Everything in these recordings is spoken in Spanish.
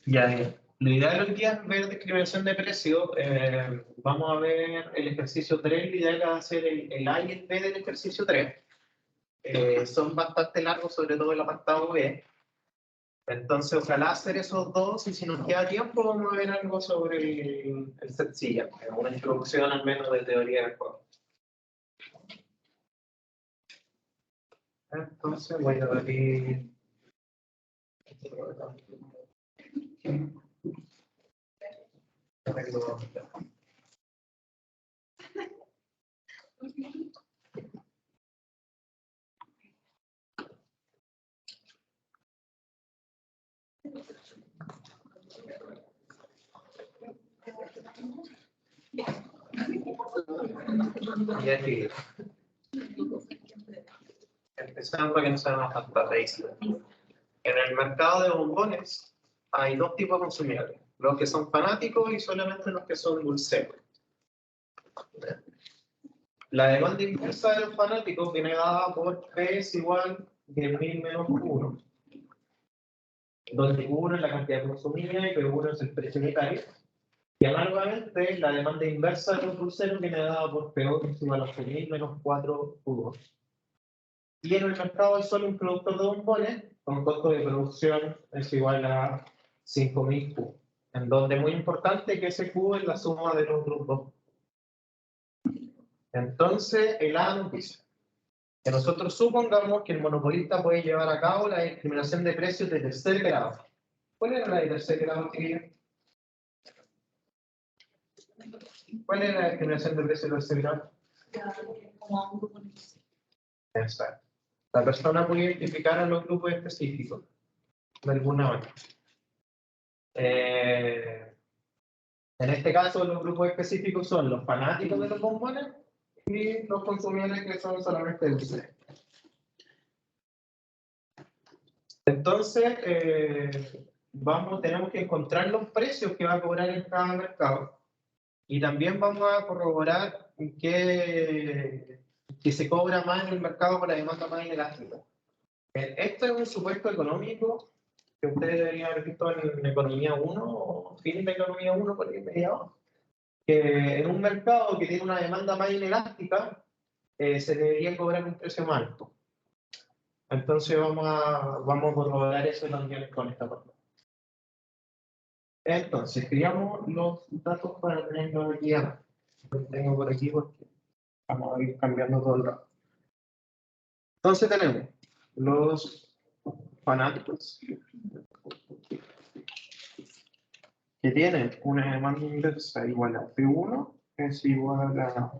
Ya, lo ideal hoy día es ver discriminación de precio. Vamos a ver el ejercicio 3, lo ideal es hacer el A y el B del ejercicio 3. Son bastante largos, sobre todo el apartado B. Entonces, ojalá hacer esos dos, y si nos queda tiempo, vamos a ver algo sobre el sencilla, una introducción al menos de teoría del juego. Entonces, voy a abrir. Y aquí. Empezando para que no sea más fantástica. En el mercado de bombones hay dos tipos de consumidores: los que son fanáticos y solamente los que son dulceros. La demanda inversa de los fanáticos viene dada por P es igual a 10.000 menos Q1, donde Q1 es la cantidad consumida y P1 es el precio unitario. Y análogamente, la demanda inversa de los dulceros viene dada por P2 es igual a 8.000 menos 4 Q2. Y en el mercado hay solo un productor de bombones con costo de producción es igual a 5.000 Q, en donde es muy importante que ese Q es la suma de los grupos. Entonces, el A nos dice que nosotros supongamos que el monopolista puede llevar a cabo la discriminación de precios de tercer grado. ¿Cuál era la de tercer grado, chiquillos? ¿Cuál es la discriminación de precios de tercer grado? Exacto. La persona puede identificar a los grupos específicos de alguna manera. En este caso, los grupos específicos son los fanáticos de los bombones y los consumidores que son solamente dulces. Entonces, tenemos que encontrar los precios que va a cobrar en cada mercado. Y también vamos a corroborar que se cobra más en el mercado con la demanda más inelástica. Esto es un supuesto económico que ustedes deberían haber visto en Economía 1 o fin de Economía 1 por ahí mediado. Que en un mercado que tiene una demanda más inelástica, se debería cobrar un precio más alto. Entonces vamos a corroborar eso también con esta parte. Entonces, creamos los datos para tenerlos aquí. Los tengo por aquí porque vamos a ir cambiando todo el rato. Entonces tenemos los fanáticos que tienen una demanda inversa igual a P1 es igual a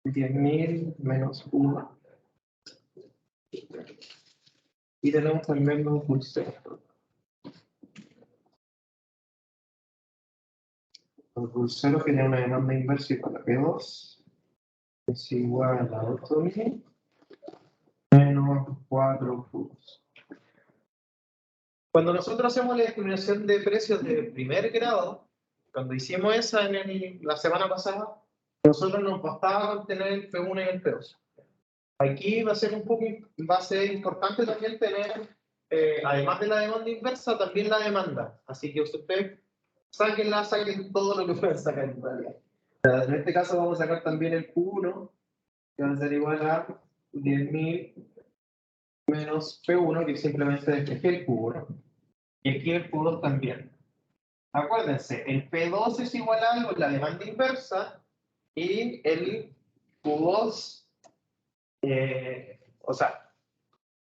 10.000 menos 1. Y tenemos también los dulceros. Los dulceros tienen una demanda inversa igual a P2 es igual a 8.000 menos 4 Q2. Cuando nosotros hacemos la discriminación de precios de primer grado, cuando hicimos esa la semana pasada, nosotros nos bastaba con tener el P1 y el P2. Aquí va a ser importante también tener, además de la demanda inversa, también la demanda. Así que ustedes saquen todo lo que puedan sacar en realidad. En este caso vamos a sacar también el Q1, que va a ser igual a 10.000 menos P1, que simplemente despejé el Q1. Y aquí el Q2 también. Acuérdense, el P2 es igual a algo en la demanda inversa y el Q2, o sea,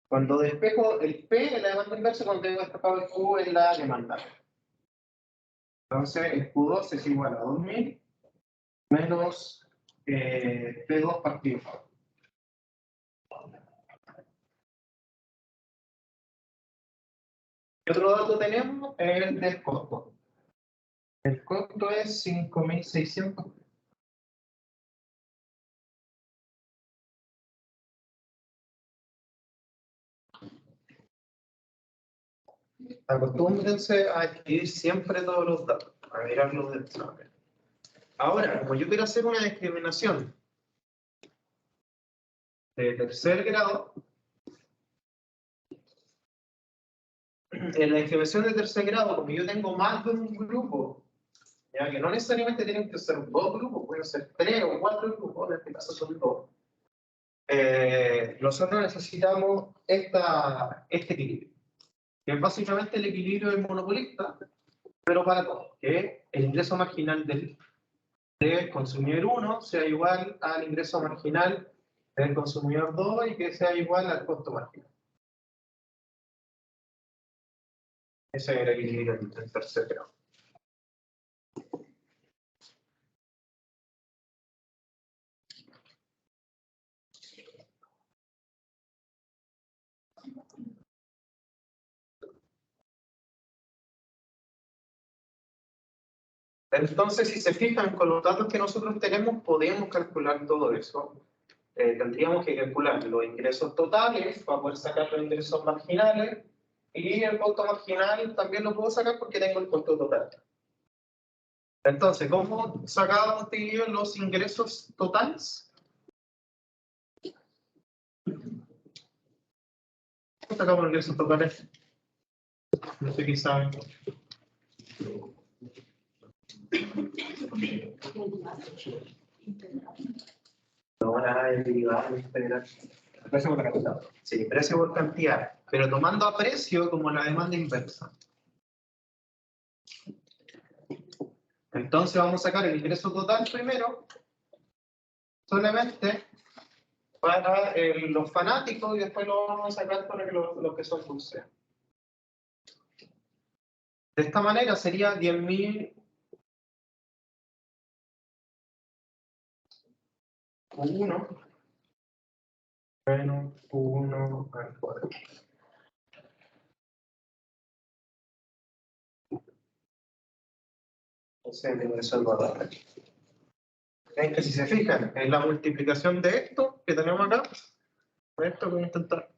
cuando despejo el P en la demanda inversa, cuando tengo despejado el Q en la demanda. Entonces, el Q2 es igual a 2.000 menos P2 partido. ¿Qué otro dato tenemos? El del costo. El costo es 5.600. Acostúmbrense a escribir siempre todos los datos, a mirarlos del examen. Ahora, como yo quiero hacer una discriminación de tercer grado, en la distribución de tercer grado, como yo tengo más de un grupo, ya que no necesariamente tienen que ser dos grupos, pueden ser 3 o 4 grupos, en este caso son 2, nosotros necesitamos este equilibrio, que es básicamente el equilibrio del monopolista, pero para todos, que el ingreso marginal del consumidor 1 sea igual al ingreso marginal del consumidor 2 y que sea igual al costo marginal. Ese es el equilibrio del tercer grado. Entonces, si se fijan, con los datos que nosotros tenemos, podemos calcular todo eso. Tendríamos que calcular los ingresos totales para poder sacar los ingresos marginales, y el costo marginal también lo puedo sacar porque tengo el costo total. Entonces, ¿cómo sacamos los ingresos totales? ¿Cómo sacamos los ingresos totales? No sé qué saben. No, nada de derivado integral. Precio por cantidad. Sí, precio por cantidad, pero tomando a precio como la demanda inversa. Entonces vamos a sacar el ingreso total primero, solamente para los fanáticos, y después lo vamos a sacar para los que son dulces. De esta manera sería 10.000 Q1 menos Q1 al cuadrado. Entonces el ingreso al cuadrado. Es que si se fijan, en la multiplicación de esto que tenemos acá, esto voy a intentar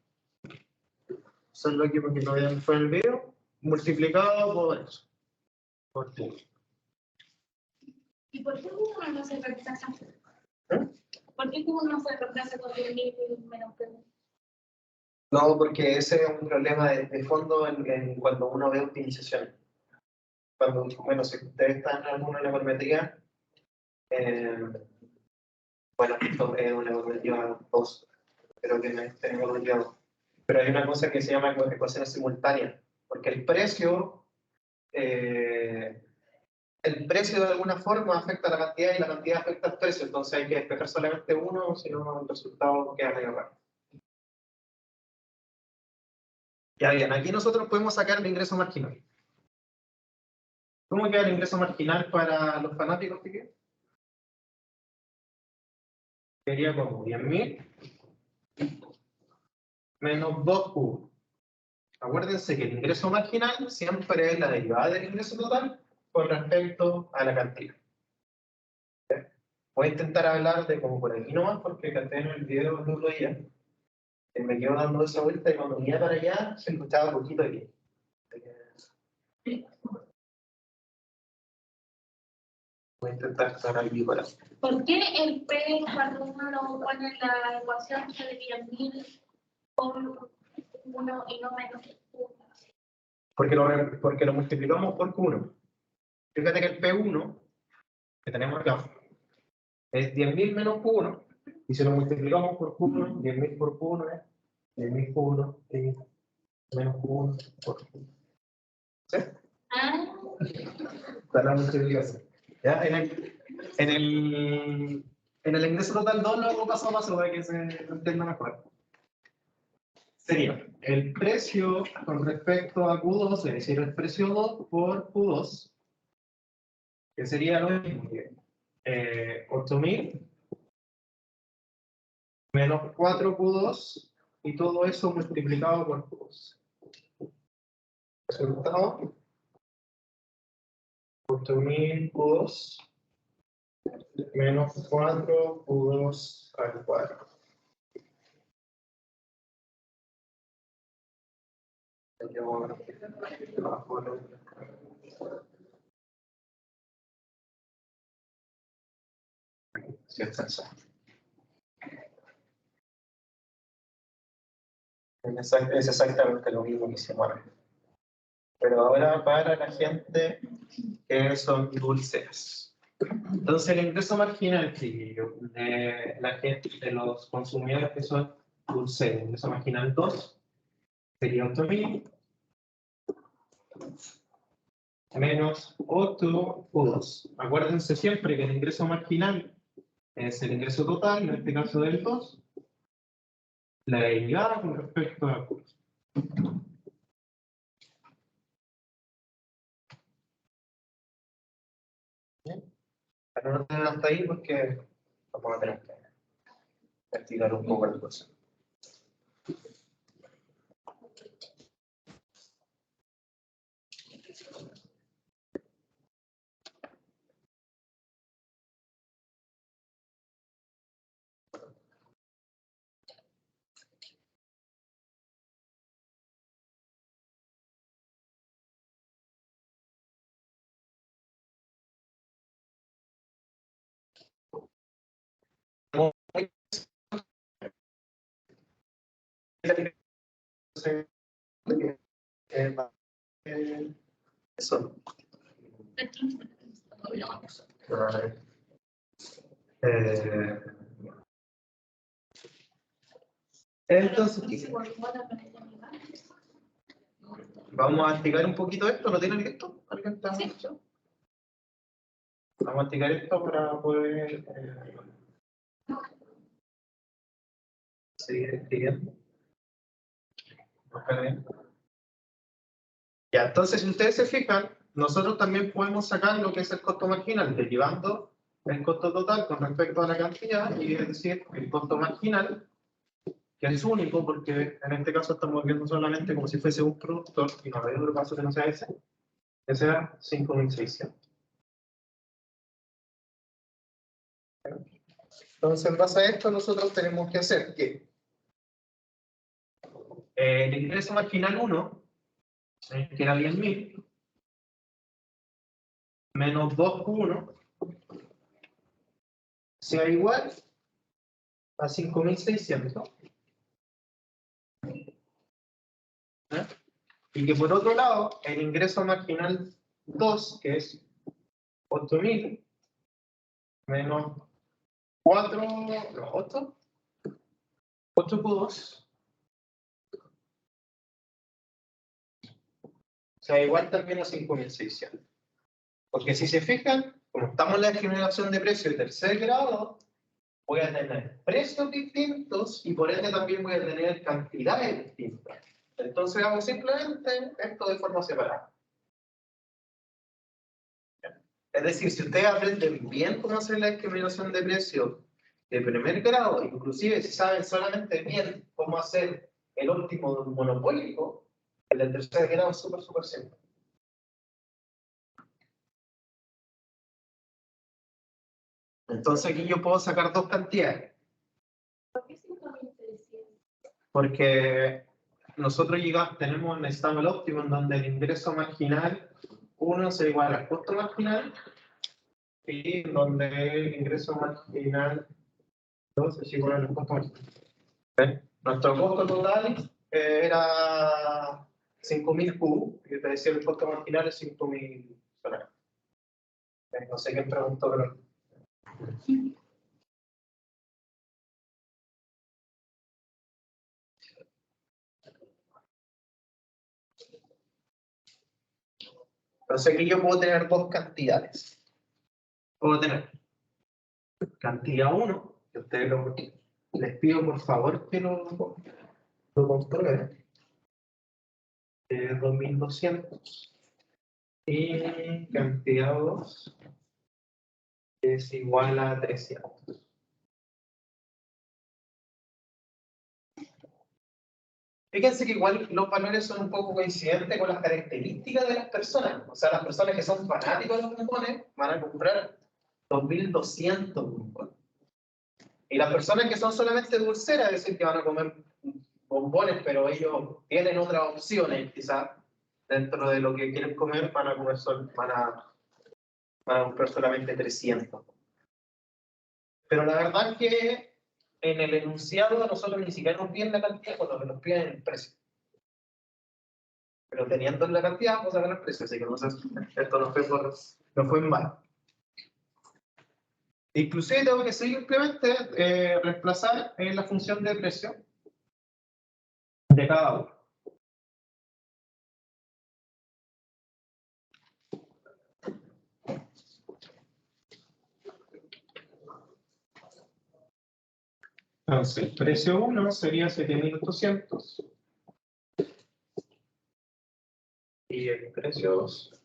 hacerlo aquí porque no vean fue el video, multiplicado por eso. Por Q. ¿Y por qué Q1 no se reemplaza? ¿Eh? ¿Por qué Q1 no se reemplaza con 10.000 menos Q1? No, porque ese es un problema de fondo en cuando uno ve optimización. Cuando, bueno, si ustedes están en alguna econometría, bueno, esto es una econometría 2, creo que no es econometría 2. Pero hay una cosa que se llama ecuaciones simultáneas, porque el precio de alguna forma afecta a la cantidad y la cantidad afecta al precio, entonces hay que despejar solamente uno, si no el resultado queda medio raro. Ya bien, aquí nosotros podemos sacar el ingreso marginal. ¿Cómo queda el ingreso marginal para los fanáticos? Sería como 10.000 menos 2 cubos. Acuérdense que el ingreso marginal siempre es la derivada del ingreso total con respecto a la cantidad. Voy a intentar hablar de como por aquí nomás, porque canté en el video el otro día. Me quedo dando esa vuelta y cuando venía para allá se escuchaba un poquito bien. Voy a intentar estar aquí para. ¿Por qué el P, cuando uno lo pone en la ecuación, se divide 1000 por 1 y no menos 1? Porque lo multiplicamos por Q1. Fíjate que el P1 que tenemos acá es 10.000 menos Q1, y si lo multiplicamos por Q1, 10.000 por Q1 es 10.000 Q1 menos Q1 por Q1. ¿Sí? Ah. Está la multiplicación. ¿Ya? En el ingreso total 2 lo hemos pasado más para que se entienda mejor. Sería el precio con respecto a Q2, es decir, el precio 2 por Q2, que sería lo mismo que 8.000 menos 4Q2 y todo eso multiplicado por Q2. Resultado 8.000 Q2 menos 4Q2 al cuadrado. Si alcanza. Es exactamente lo mismo que hicimos ahora. Pero ahora para la gente que son dulceras. Entonces el ingreso marginal, chiquillo, de la gente, de los consumidores que son dulceros, el ingreso marginal 2 sería 8.000 menos 8 U2. Acuérdense siempre que el ingreso marginal es el ingreso total, en este caso del 2, la derivada con respecto a U2. Pero no tengan hasta ahí porque vamos a tener que practicar un poco el curso. Eso. Entonces, vamos a explicar un poquito esto. ¿Lo tienen listo? ¿Alguien está? Sí. Vamos a explicar esto para poder seguir escribiendo. Ya, entonces, si ustedes se fijan, nosotros también podemos sacar lo que es el costo marginal, derivando el costo total con respecto a la cantidad, y es decir, el costo marginal, que es único, porque en este caso estamos viendo solamente como si fuese un productor, y no hay otro caso que no sea ese, que sea 5.600. Entonces, en base a esto, nosotros tenemos que hacer que el ingreso marginal 1, que era 10.000, menos 2Q1, sea igual a 5.600. Y que por otro lado, el ingreso marginal 2, que es 8.000, menos 4, no, 8Q2, sea igual también a 5.600. Porque si se fijan, como estamos en la discriminación de precios de tercer grado, voy a tener precios distintos y por ende también voy a tener cantidades distintas. Entonces hago simplemente esto de forma separada. Es decir, si ustedes aprenden bien cómo hacer la discriminación de precios de primer grado, inclusive si saben solamente bien cómo hacer el óptimo monopólico, el de tercer grado es súper simple. Entonces aquí yo puedo sacar dos cantidades. ¿Por qué 5.600? Porque nosotros necesitamos el óptimo en donde el ingreso marginal 1 es igual al costo marginal y en donde el ingreso marginal 2 es igual al costo marginal. ¿Okay? Nuestro costo total era 5.000 Q, y te decía el costo marginal es 5.000 solares. No sé quién preguntó, pero... Entonces aquí yo puedo tener dos cantidades. Puedo tener cantidad 1, que ustedes les pido por favor que lo comprueben, 2.200. Y cantidad 2 es igual a 300. Fíjense que igual los valores son un poco coincidentes con las características de las personas. O sea, las personas que son fanáticos de los bombones van a comprar 2.200 bombones. Y las personas que son solamente dulceras, es decir, que van a comer bombones, pero ellos tienen otras opciones, quizás, dentro de lo que quieren comer, van a comprar solamente 300. Pero la verdad es que en el enunciado nosotros ni siquiera nos piden la cantidad, cuando nos piden el precio. Pero teniendo la cantidad, vamos a sacar el precio, así que no sé, esto no fue en mal. Inclusive tengo que simplemente reemplazar en la función de precio de cada uno. Entonces, el precio 1 sería 7.800. Y el precio 2.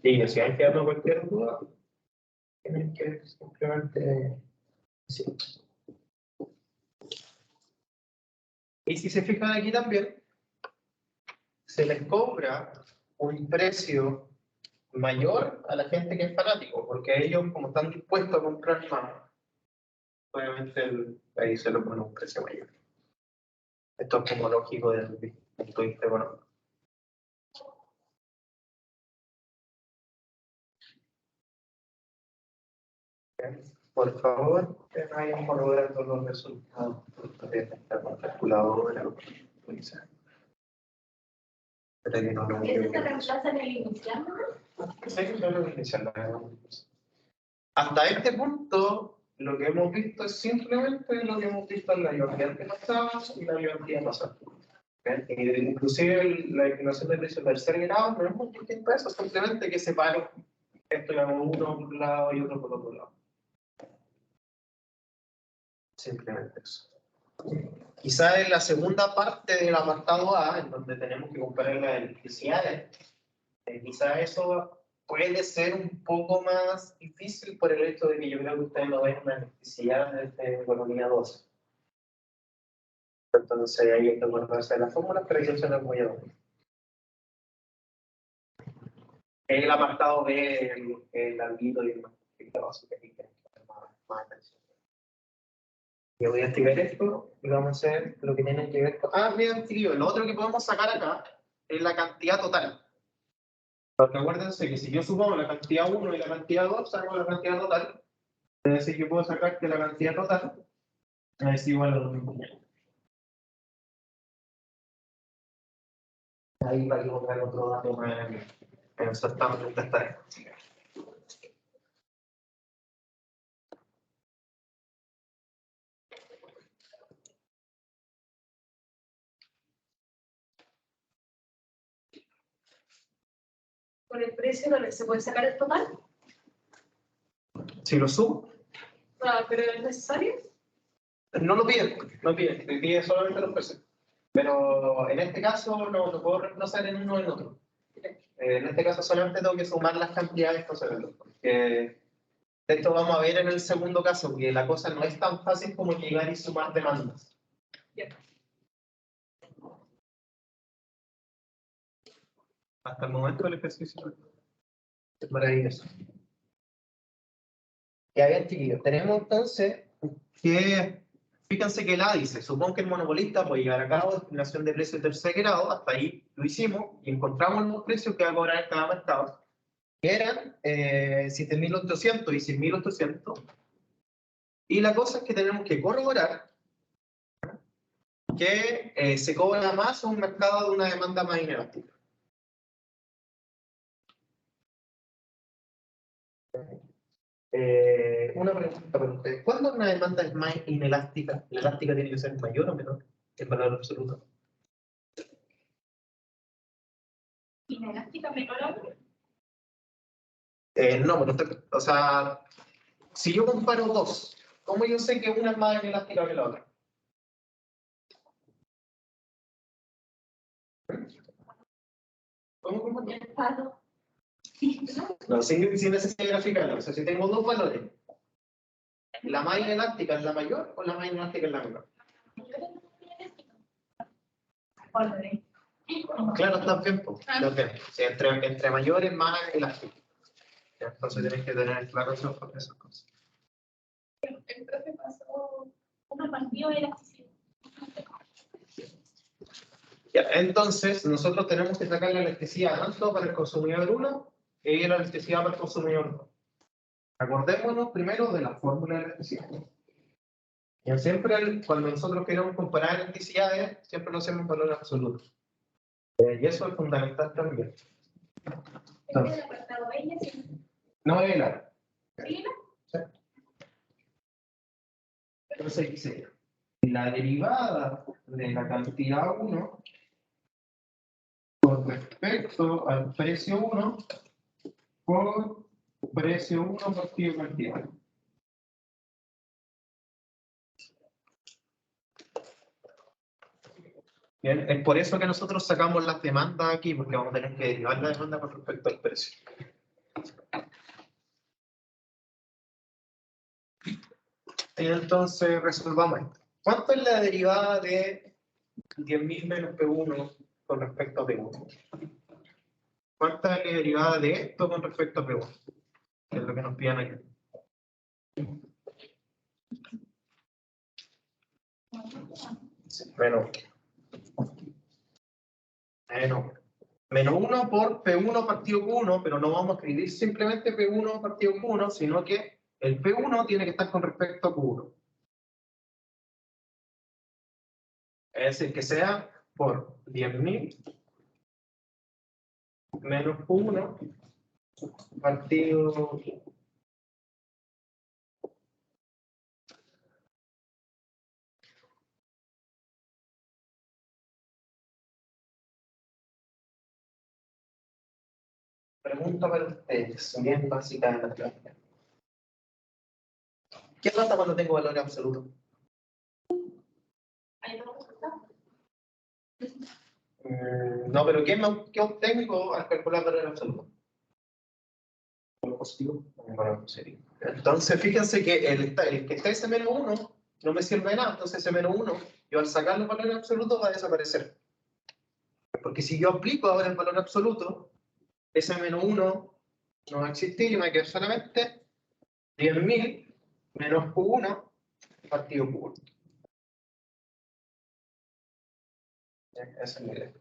Y si hay quedado cualquier duda, tienen que simplemente decir. Y si se fijan aquí también, se les cobra un precio mayor a la gente que es fanático, porque ellos, como están dispuestos a comprar más, obviamente ahí se lo pone un precio mayor. Esto es como lógico desde el punto de vista económico. Por favor, que vayan corroborando los resultados de esta calculadora. Para que no lo ¿Ese se reemplaza en el inicial? Sí, yo lo inicial. Hasta este punto, lo que hemos visto es simplemente lo que hemos visto en la ayudantía antepasada y la ayudantía pasada. Inclusive la estimación de precio tercer grado no es muy distinto a eso, simplemente que separo esto lo hago uno por un lado y otro por otro lado. Simplemente eso. Quizá en la segunda parte del apartado A, en donde tenemos que comparar las electricidades, quizá eso puede ser un poco más difícil por el hecho de que yo creo que ustedes no ven una electricidad desde economía 12. Entonces ahí hay que acordarse de las fórmulas, pero yo se las voy a dar. El apartado B, el ámbito y el más atención. Yo voy a activar esto y vamos a hacer lo que tiene que ver con... Ah, bien, tío, lo otro que podemos sacar acá es la cantidad total. Porque acuérdense que si yo sumo la cantidad 1 y la cantidad 2, saco la cantidad total. Es decir, yo puedo sacar que la cantidad total es igual a lo mismo. Ahí va a colocar otro dato más en exactamente esta tarea. ¿Con el precio se puede sacar el total? Si lo sumo, ¿Pero es necesario? no lo pide, te pide solamente los precios. Pero en este caso no lo puedo reemplazar en uno o en otro. En este caso solamente tengo que sumar las cantidades conservadoras, porque esto vamos a ver en el segundo caso, que la cosa no es tan fácil como llegar y sumar demandas. Bien. Hasta el momento del ejercicio es maravilloso. Ya bien, chiquillos, tenemos entonces que, fíjense que la dice, supón que el monopolista puede llevar a cabo estimación de precios de tercer grado, hasta ahí lo hicimos y encontramos los precios que va a cobrar en cada mercado, que eran 7.800 y 6.800. Y la cosa es que tenemos que corroborar que se cobra más un mercado de una demanda más inelástica. Una pregunta para ustedes. ¿Cuándo una demanda es más inelástica? ¿La elástica tiene que ser mayor o menor en valor absoluto? ¿Inelástica menor? No, pero o sea, si yo comparo dos, ¿cómo yo sé que una es más inelástica que la otra? ¿Cómo? No, sin necesidad de graficarlo. O sea, si tengo dos valores, ¿la más inelástica es la mayor o la más inelástica es la menor? Claro, está bien, pues. Sí, entre mayor es más elástico. Entonces tienes que tener claro esas cosas. El profe pasó una partida de elasticidad. Ya, entonces, nosotros tenemos que sacar la electricidad tanto para el consumidor 1 y la electricidad para el consumidor 2. Acordémonos primero de la fórmula de electricidad. Y siempre, cuando nosotros queremos comparar electricidades, siempre lo hacemos en valor absoluto. Y eso es fundamental también. Este es el apartado B, ¿sí? No es el área. ¿Sí? ¿Sí? Entonces dice, la derivada de la cantidad 1 con respecto al precio 1 por precio 1 partido cantidad. Bien, es por eso que nosotros sacamos las demandas aquí, porque vamos a tener que derivar la demanda con respecto al precio. Y entonces resolvamos esto. ¿Cuánto es la derivada de 10.000 menos P1 con respecto a P1? ¿Cuánta es la derivada de esto con respecto a P1? Que es lo que nos piden aquí. Menos 1 por P1 partido Q1, pero no vamos a escribir simplemente P1 partido Q1, sino que el P1 tiene que estar con respecto a Q1. Es decir, que sea por 10.000 menos Q1 partido. Pregunta para ustedes, bien básica de la clase. ¿Qué pasa cuando tengo valor absoluto? Hay dos resultados. No, pero ¿qué obtengo al calcular valor absoluto? ¿Valor positivo? Valor positivo. Entonces, fíjense que el que está ese menos 1 no me sirve de nada. Entonces, ese menos 1, yo al sacar los valores absolutos va a desaparecer. Porque si yo aplico ahora el valor absoluto, ese menos 1 no va a existir y me va a quedar solamente 10.000 menos Q1 partido Q1. Esa es la idea.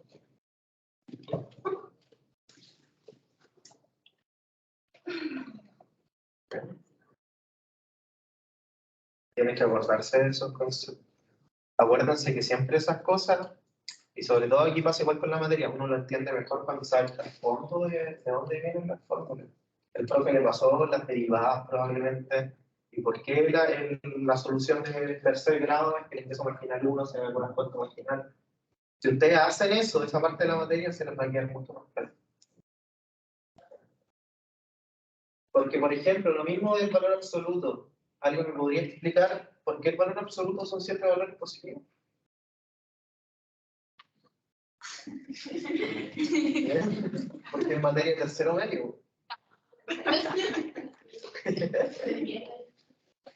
Tienen que abordarse de esos conceptos. Acuérdense que siempre esas cosas, y sobre todo aquí pasa igual con la materia, uno lo entiende mejor cuando sabe el trasfondo de dónde vienen las fórmulas. El profe le pasó las derivadas probablemente, y por qué la solución de tercer grado es que el ingreso marginal 1 se ve con la cuenta marginal. Si ustedes hacen eso, esa parte de la materia se les va a quedar mucho más claro. Porque, por ejemplo, lo mismo del valor absoluto, ¿alguien me podría explicar por qué el valor absoluto son siempre valores positivos? Porque en materia de tercero medio.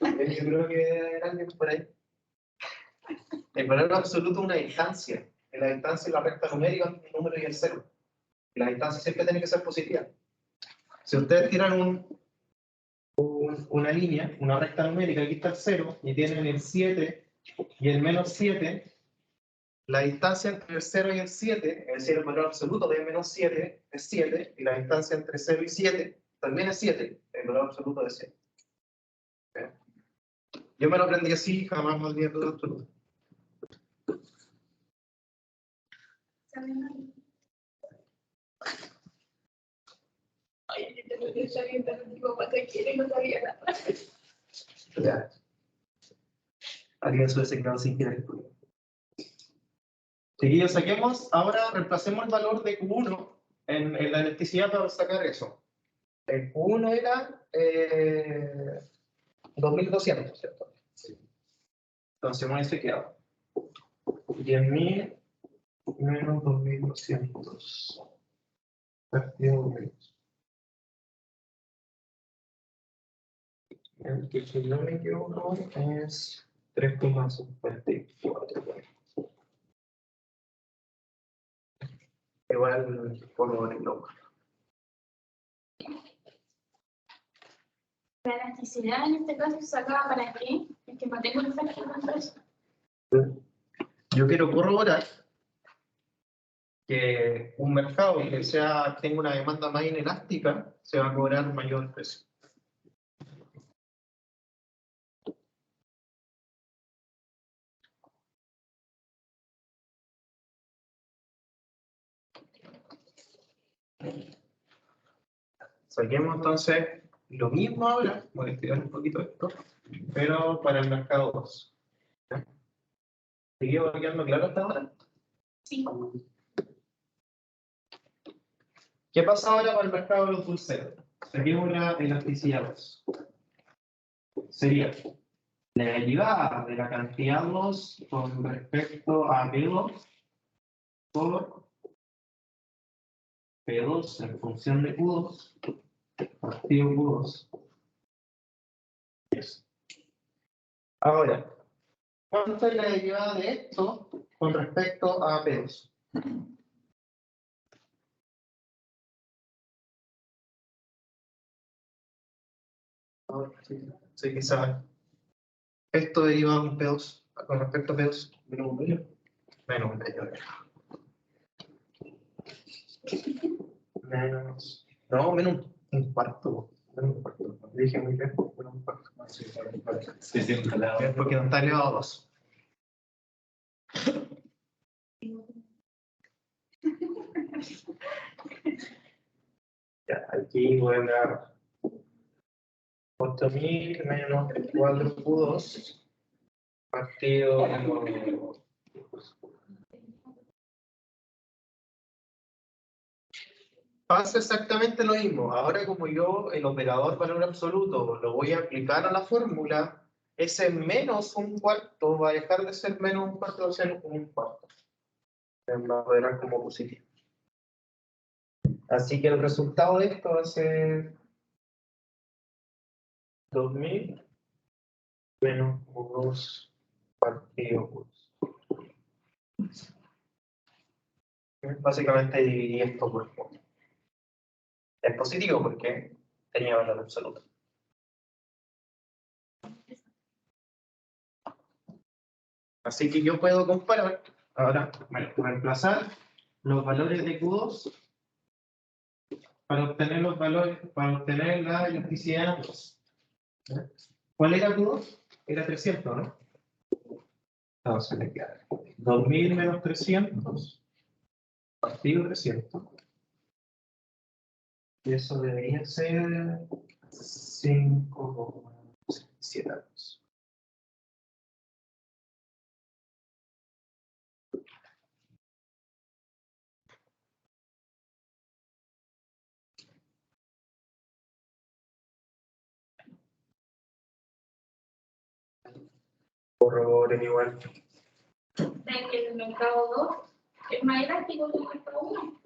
Yo creo que hay alguien por ahí. El valor absoluto es una distancia. En la distancia la recta numérica es un número y el cero. Y la distancia siempre tiene que ser positiva. Si ustedes tiran una línea, una recta numérica, aquí está el 0, y tienen el 7 y el menos 7, la distancia entre el 0 y el 7, es decir, el valor absoluto de menos 7 es 7, y la distancia entre 0 y 7 también es 7, el valor absoluto es 7. Yo me lo aprendí así, jamás me olvidé el valor absoluto. Ay, yo tengo que estar bien, pero mi papá te quiere y no sabía nada. Ya. Alguien su designado sin querer. Chiquillos, saquemos, ahora reemplacemos el valor de Q1 en la electricidad para sacar eso. El Q1 era 2.200, ¿cierto? Sí. Entonces, hemos quedado 10.000 menos 2.200. Partido menos. El que, si no me equivoco, es 3,54. Igual por el loco. La elasticidad en este caso se sacaba para qué? Es que mantengo el efecto de eso. Yo quiero corroborar que un mercado que tenga una demanda más inelástica se va a cobrar mayor precio. Saquemos entonces lo mismo ahora, voy a estirar un poquito esto, pero para el mercado 2. ¿Sigue quedando claro hasta ahora? Sí. ¿Qué pasa ahora para el mercado de los dulceros? Saquemos la elasticidad 2. Sería la derivada de la cantidad 2 con respecto a P2 por P2 en función de Q2 partido Q2. Eso. Ahora, ¿cuánto es la derivada de esto con respecto a P2? Sí, quizás. Esto deriva de un P2 con respecto a P2. Menos un medio. Menos un medio. Menos. No, menos un cuarto. Menos un cuarto. Dije muy bien. Menos un cuarto. Sí, sí, porque no está elevado a 2. Ya, aquí voy a dar 8000 menos 4Q2 partido por... Pasa exactamente lo mismo. Ahora, como yo el operador valor absoluto lo voy a aplicar a la fórmula, ese menos un cuarto va a dejar de ser menos un cuarto, va a ser un cuarto. Va a poder como positivo. Así que el resultado de esto va a ser 2000 menos 2 partido 2. Básicamente dividí esto por 4. Es positivo porque tenía valor absoluto. Así que yo puedo comparar, ahora reemplazar los valores de Q2 para obtener los valores, para obtener la elasticidad de 2. ¿Cuál era Q2? Era 300, ¿no? Entonces me queda 2000 menos 300 partido 300. Y eso debería ser 5,67 años. Corroboren igual. ¿Ven que el mercado 2 es más elástico que el mercado 1?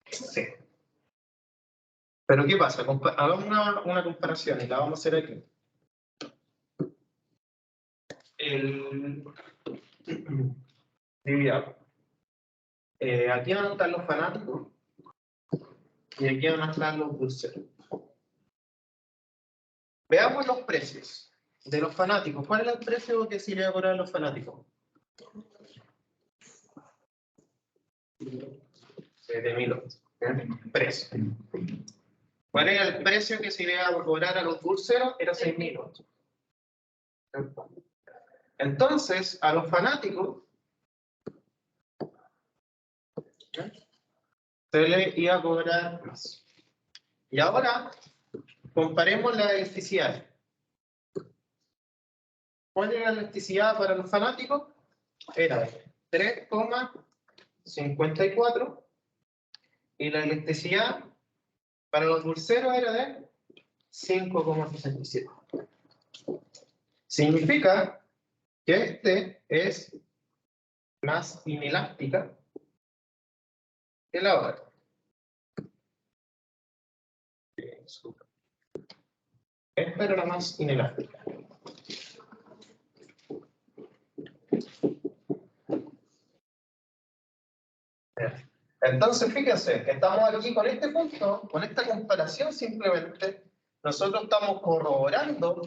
Sí. Pero ¿qué pasa? Hagamos una comparación y la vamos a hacer aquí. Dividamos. Aquí van a estar los fanáticos y aquí van a estar los dulceros. Veamos los precios de los fanáticos. ¿Cuál era el precio que se le iba a cobrar a los fanáticos? 7000. Precio. ¿Cuál era el precio que se le iba a cobrar a los dulceros? Era 6000. Entonces, a los fanáticos se le iba a cobrar más. Y ahora, comparemos la elasticidad. ¿Cuál era la elasticidad para los fanáticos? Era 3,54 y la elasticidad para los dulceros era de 5,67. Significa que este es más inelástica que la otra. Esta era la más inelástica. Entonces, fíjense que estamos aquí con este punto, con esta comparación simplemente, nosotros estamos corroborando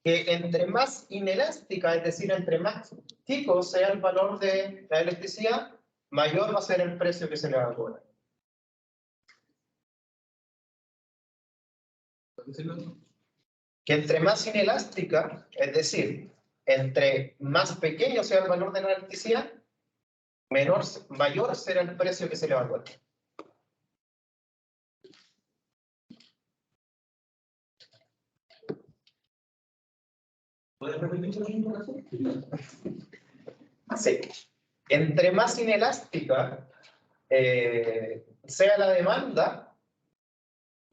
que entre más inelástica, es decir, entre más chico sea el valor de la elasticidad, mayor va a ser el precio que se le va a cobrar. Que entre más inelástica, es decir, entre más pequeño sea el valor de la electricidad, mayor será el precio que se le va a cobrar. ¿Puedes repetirlo? Sí. Entre más inelástica sea la demanda,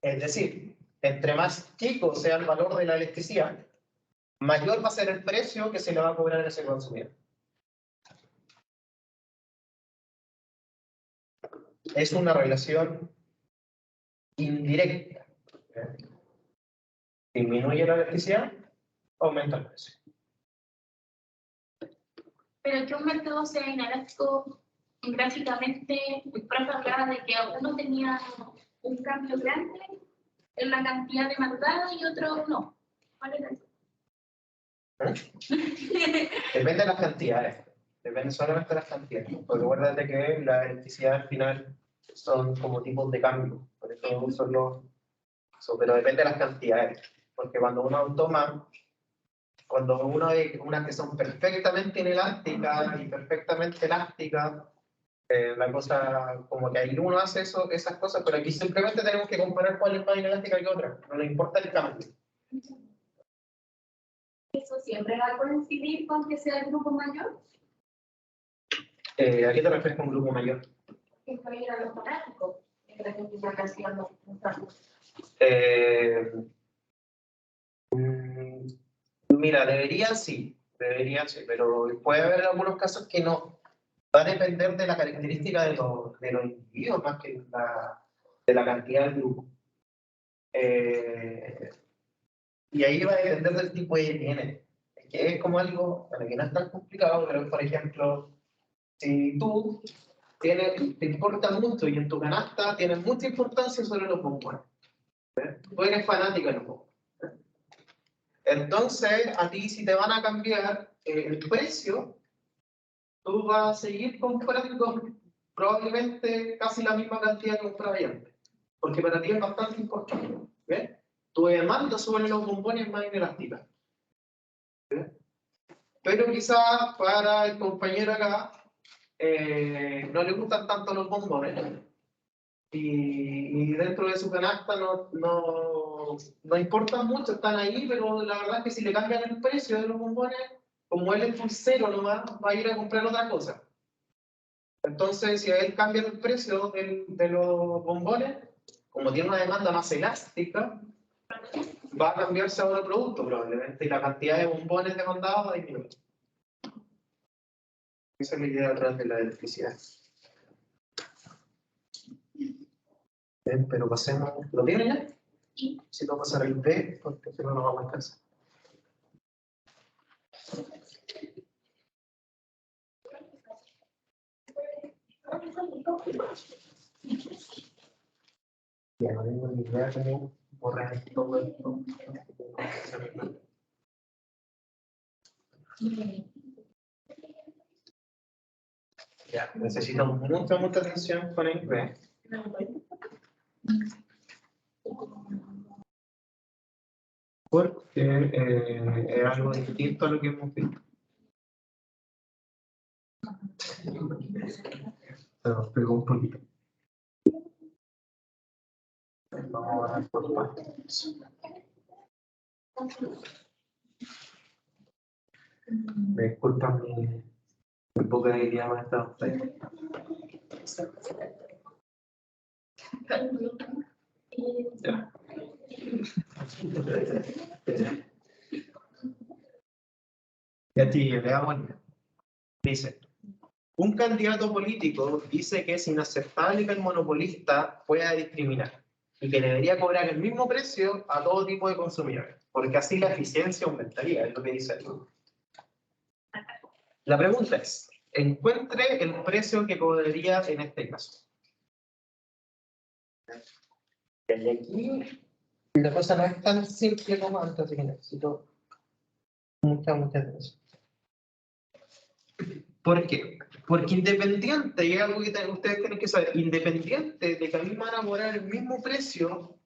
es decir, entre más chico sea el valor de la electricidad, mayor va a ser el precio que se le va a cobrar a ese consumidor. Es una relación indirecta. Disminuye la electricidad, aumenta el precio. Pero que un mercado sea inelástico, gráficamente, el profe hablaba de que algunos tenían un cambio grande en la cantidad demandada y otros no. ¿Cuál era eso? Depende de las cantidades. Depende solamente de las cantidades. Porque acuérdate que la electricidad al final son como tipos de cambio. Por eso son los... Pero depende de las cantidades. Porque cuando uno ve unas que son perfectamente inelásticas y perfectamente elásticas, la cosa, como que ahí uno hace esas cosas, pero aquí simplemente tenemos que comparar cuál es más inelástica que otra. No le importa el cambio. ¿Eso siempre va a coincidir con que sea el grupo mayor? ¿A qué te refieres con grupo mayor? Que no era lo fanático, que la gente ya casi no Mira, debería sí, pero puede haber algunos casos que no. Va a depender de la característica de los individuos más que de la cantidad del grupo. Y ahí va a depender del tipo de bienes. Que es como algo, bueno, que no es tan complicado, pero por ejemplo, si tú te importa mucho y en tu canasta tienes mucha importancia sobre los bombones. Tú eres fanático de los bombones. Entonces, a ti si te van a cambiar el precio, tú vas a seguir comprando probablemente casi la misma cantidad que comprabas antes. Porque para ti es bastante importante. ¿Ves? Tu demanda sobre los bombones es más inelástica. ¿Ves? Pero quizás para el compañero acá no le gustan tanto los bombones. Y dentro de su canasta no importan mucho, están ahí, pero la verdad es que si le cambian el precio de los bombones, como él es pulsero nomás, va a ir a comprar otra cosa. Entonces, si a él cambia el precio de los bombones, como tiene una demanda más elástica, va a cambiarse a otro producto probablemente, y la cantidad de bombones demandados va a disminuir. Esa es la idea detrás de la electricidad. Pero pasemos, ¿lo tienen ya? Sí. Si no pasar el B, porque si no nos vamos a alcanzar. Ya no tengo ni idea cómo borrar todo esto. Ya, necesitamos mucha atención con el B. Porque es algo distinto a lo que hemos visto. Pero pegó un poquito. Vamos a ver por partes. Me disculpan mi poca habilidad con esta pantalla. Ya. Ya, tío, leamos. Dice, un candidato político dice que es inaceptable que el monopolista pueda discriminar y que debería cobrar el mismo precio a todo tipo de consumidores, porque así la eficiencia aumentaría, es lo que dice él. La pregunta es, encuentre el precio que cobraría en este caso. Y aquí la cosa no es tan simple como antes, así que necesito mucha atención. ¿Por qué? Porque independiente, y es algo que ustedes tienen que saber, independiente de que a mí me van a cobrar el mismo precio,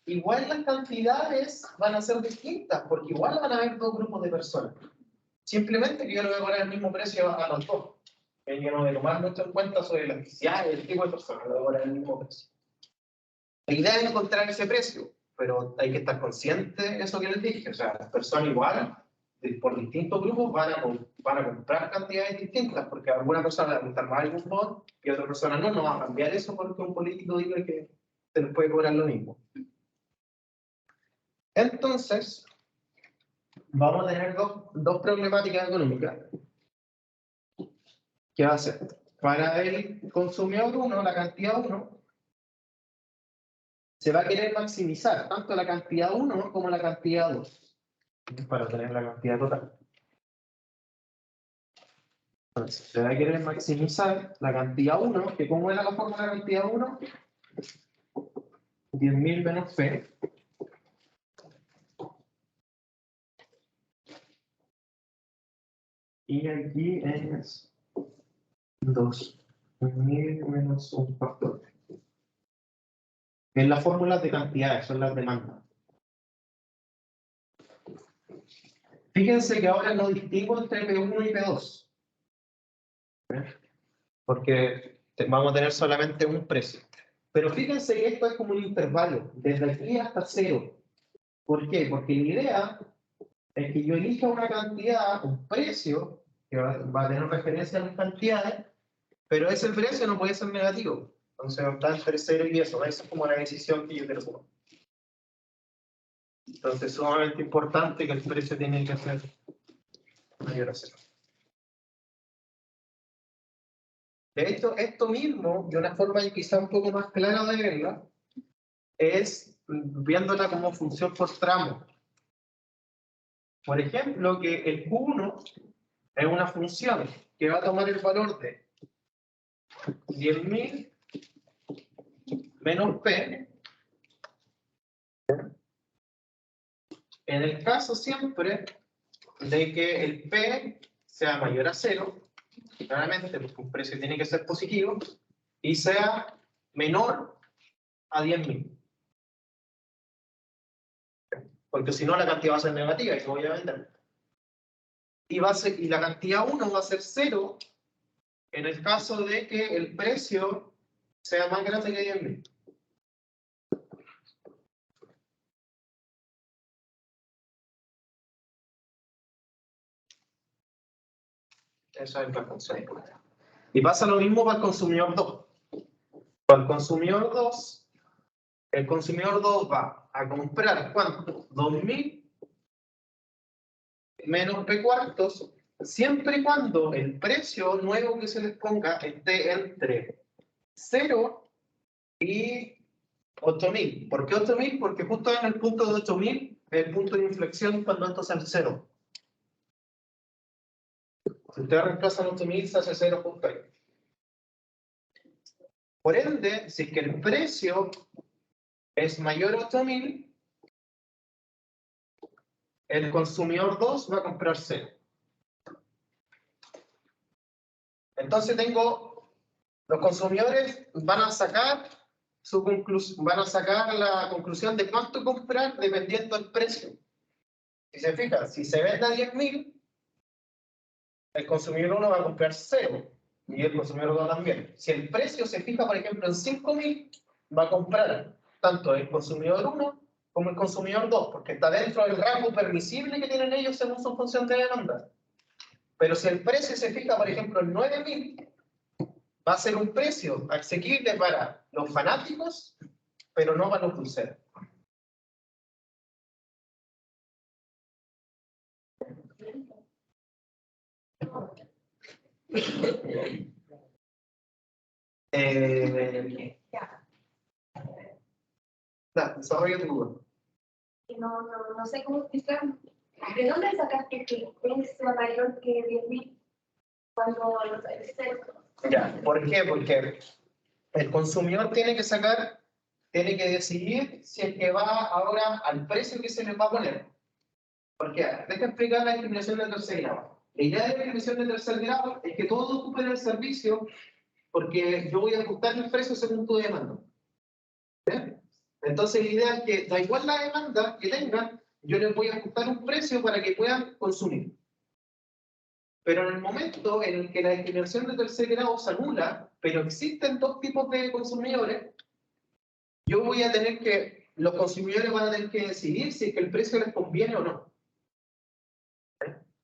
igual las cantidades van a ser distintas, porque igual van a haber dos grupos de personas. Simplemente que yo le voy a cobrar el mismo precio a los dos. Yo no voy a tomar mucho en cuenta sobre la electricidad y el tipo de personas, le voy a cobrar el mismo precio. La idea es encontrar ese precio, pero hay que estar consciente de eso que les dije. O sea, las personas igual, por distintos grupos, van a comprar cantidades distintas, porque a alguna persona le va a gustar más algún bot y a otra persona no va a cambiar eso porque un político diga que se les puede cobrar lo mismo. Entonces, vamos a tener dos problemáticas económicas. ¿Qué va a ser? Para el consumidor 1, la cantidad 1, se va a querer maximizar tanto la cantidad 1 como la cantidad 2 para tener la cantidad total. Entonces, se va a querer maximizar la cantidad 1, que ¿cómo era la forma de la cantidad 1? 10.000 menos P. Y aquí es 2.000 menos un factor. En las fórmulas de cantidades, son las demandas. Fíjense que ahora no distingo entre P1 y P2. Porque vamos a tener solamente un precio. Pero fíjense que esto es como un intervalo, desde aquí hasta 0. ¿Por qué? Porque la idea es que yo elija una cantidad, un precio, que va a tener referencia a las cantidades, pero ese precio no puede ser negativo. Entonces está entre 0 y eso. Esa es como la decisión que yo quiero tomar. Entonces es sumamente importante que el precio tiene que ser mayor a 0. De hecho, esto mismo, de una forma quizá un poco más clara de verla, es viéndola como función por tramo. Por ejemplo, que el Q1 es una función que va a tomar el valor de 10.000 menos P. En el caso siempre de que el P sea mayor a 0, claramente porque un precio tiene que ser positivo, y sea menor a 10.000. Porque si no la cantidad va a ser negativa y yo voy a vender. Y la cantidad 1 va a ser 0 en el caso de que el precio sea más grande que 10.000. Esa es la función. Y pasa lo mismo para el consumidor 2. Para el consumidor 2, el consumidor 2 va a comprar, ¿cuánto? 2.000 menos P cuartos, siempre y cuando el precio nuevo que se les ponga esté entre 0 y 8.000. ¿Por qué 8.000? Porque justo en el punto de 8.000 es el punto de inflexión cuando esto sea el 0. Si ustedes reemplazan 8.000, se hace 0 justo ahí. Por ende, si es que el precio es mayor a 8.000, el consumidor 2 va a comprar 0. Entonces los consumidores van a sacar la conclusión de cuánto comprar dependiendo del precio. Si se fijan, si se vende a 10.000, el consumidor 1 va a comprar 0 y el consumidor 2 también. Si el precio se fija, por ejemplo, en 5.000, va a comprar tanto el consumidor 1 como el consumidor 2, porque está dentro del rango permisible que tienen ellos según su función de demanda. Pero si el precio se fija, por ejemplo, en 9.000, va a ser un precio asequible para los fanáticos, pero no para los dulceros. Desarrolla tu duda. No sé cómo explicar. ¿De dónde sacaste que es mayor que 10.000 cuando los Ya, ¿por qué? Porque el consumidor tiene que decidir si es que va ahora al precio que se le va a poner. Porque, deja explicar la discriminación de tercer grado. La idea de la definición de tercer grado es que todos ocupen el servicio porque yo voy a ajustar el precio según tu demanda. ¿Bien? Entonces la idea es que da igual la demanda que tengan, yo les voy a ajustar un precio para que puedan consumir. Pero en el momento en el que la discriminación de tercer grado se anula, pero existen dos tipos de consumidores, yo voy a tener que, los consumidores van a tener que decidir si es que el precio les conviene o no.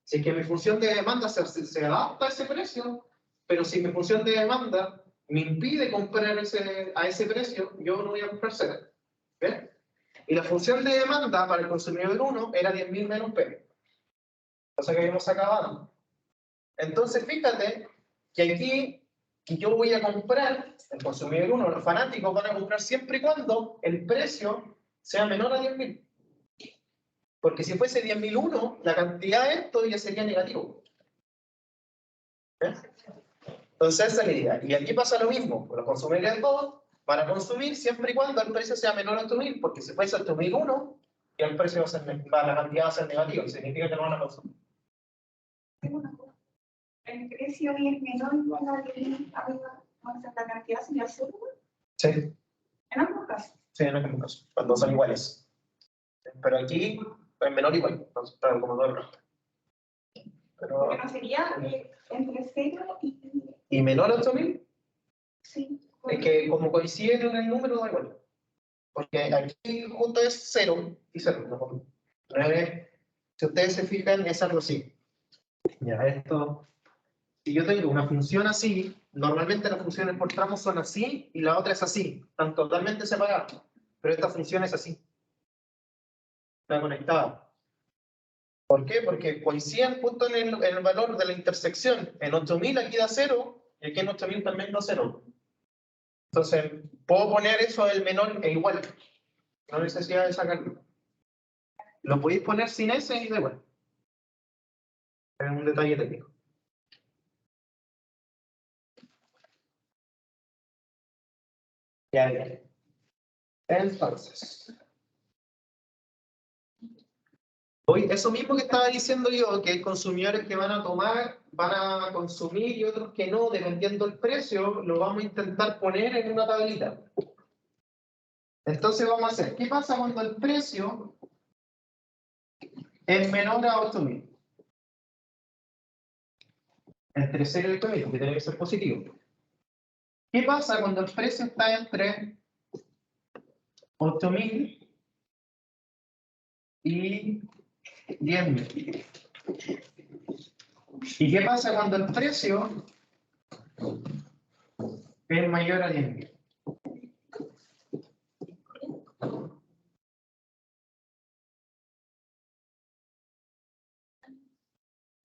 Si es que mi función de demanda se adapta a ese precio, pero si mi función de demanda me impide comprar a ese precio, yo no voy a comprar cero. ¿Bien? Y la función de demanda para el consumidor 1 era 10.000 menos P. Cosa que habíamos acabado. Entonces, fíjate que aquí yo voy a comprar, el consumidor 1, los fanáticos van a comprar siempre y cuando el precio sea menor a 10.000. Porque si fuese 10.001, la cantidad de esto ya sería negativo. ¿Eh? Entonces esa es la idea. Y aquí pasa lo mismo. Los consumidores 2 van a consumir siempre y cuando el precio sea menor a 8.000, porque si fuese 8.001, ya el precio la cantidad va a ser negativa, y significa que no van a consumir. ¿El precio es menor igual a la cantidad sería cero? Sí. En ambos casos. Sí, en ambos casos, cuando son iguales. Pero aquí es menor igual, entonces está como todo el resto. Pero, porque no sería entre 0 ¿y menor a 8.000? Sí. Es que como coinciden en el número, da igual. Porque aquí justo es 0 y 0. ¿No? Si ustedes se fijan, es algo así. Ya, esto. Si yo tengo una función así, normalmente las funciones por tramos son así y la otra es así. Están totalmente separadas. Pero esta función es así. Está conectada. ¿Por qué? Porque coinciden justo en el valor de la intersección. En 8.000 aquí da 0 y aquí en 8.000 también da 0. Entonces, puedo poner eso del menor e igual. No hay necesidad de sacarlo. Lo podéis poner sin ese y da igual. Es un detalle técnico. Ya bien. Entonces, hoy eso mismo que estaba diciendo yo, que hay consumidores que van a tomar, van a consumir y otros que no, dependiendo del precio, lo vamos a intentar poner en una tablita. Entonces vamos a hacer, ¿qué pasa cuando el precio es menor a 8.000? Entre 0 y 8.000, que tiene que ser positivo. ¿Qué pasa cuando el precio está entre 8.000 y 10.000? ¿Y qué pasa cuando el precio es mayor a 10.000?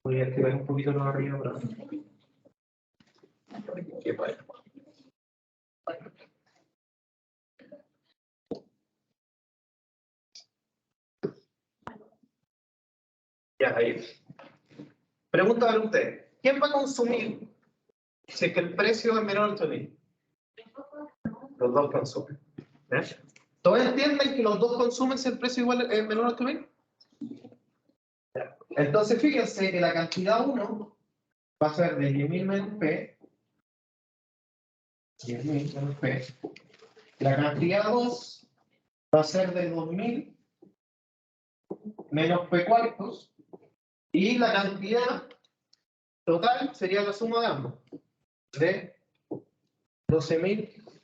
Voy a activar un poquito más arriba para que vaya. Ya, ahí. Pregunta para usted. ¿Quién va a consumir si es que el precio es menor a 8.000? Los dos consumen. ¿Eh? ¿Todos entienden que los dos consumen si el precio igual es menor a 8.000? Entonces, fíjense que la cantidad 1 va a ser de 10.000 menos P. 10.000 menos P. La cantidad 2 va a ser de 2.000 menos P cuartos. Y la cantidad total sería la suma de ambos. De 12.000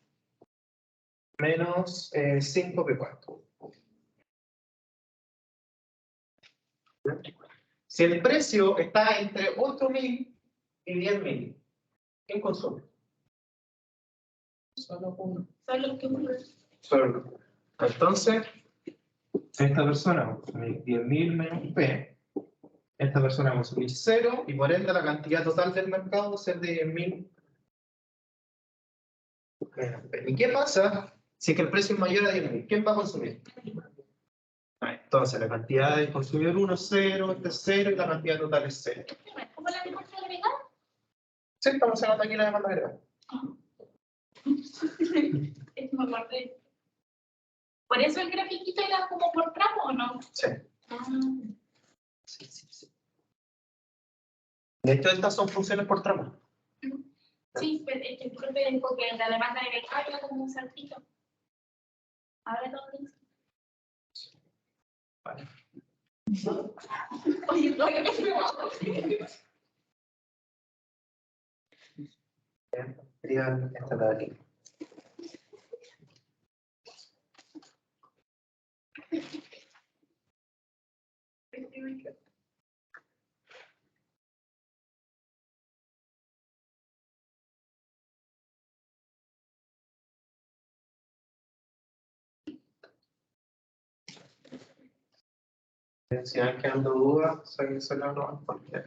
menos 5 P cuartos. Si el precio está entre 8.000 y 10.000, ¿quién consume? Solo uno. Solo uno. Entonces, esta persona va a consumir 10.000 menos P, esta persona va a consumir 0, y por ende la cantidad total del mercado va a ser de 10.000 menos P. ¿Y qué pasa si es que el precio es mayor a 10.000? ¿Quién va a consumir? Entonces, la cantidad del consumidor 1 es 0, este es 0, y la cantidad total es 0. ¿Cómo la demanda agregada? Sí, estamos hablando aquí de la demanda agregada. Es me acordé. ¿Por eso el grafiquito era como por tramo o no? Sí. Ah. Sí. De hecho, estas son funciones por tramo. Sí, pero es que el profe dijo que la demanda de becario como un saltito. Ahora todo dice. Vale. Oye, no, que Sería esta de aquí. Si van quedando dudas, sáquensela nomás, porque es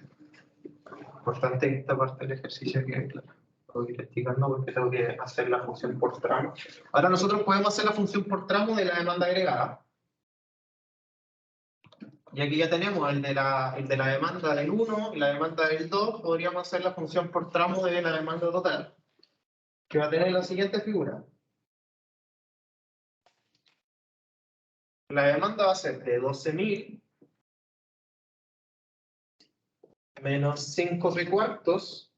importante que esta parte del ejercicio quede clara. Voy a ir explicando porque tengo que hacer la función por tramo. Ahora nosotros podemos hacer la función por tramo de la demanda agregada. Y aquí ya tenemos el de la demanda del 1 y la demanda del 2. Podríamos hacer la función por tramo de la demanda total, que va a tener la siguiente figura. La demanda va a ser de 12.000 menos 5/4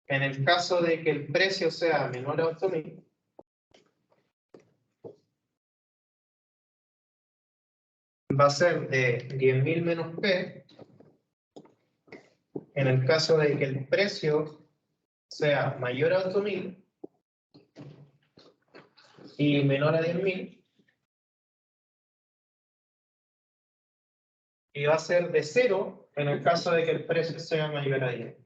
en el caso de que el precio sea menor a 8.000. Va a ser de 10.000 menos P en el caso de que el precio sea mayor a 8.000 y menor a 10.000. Y va a ser de 0 en el caso de que el precio sea mayor a 10.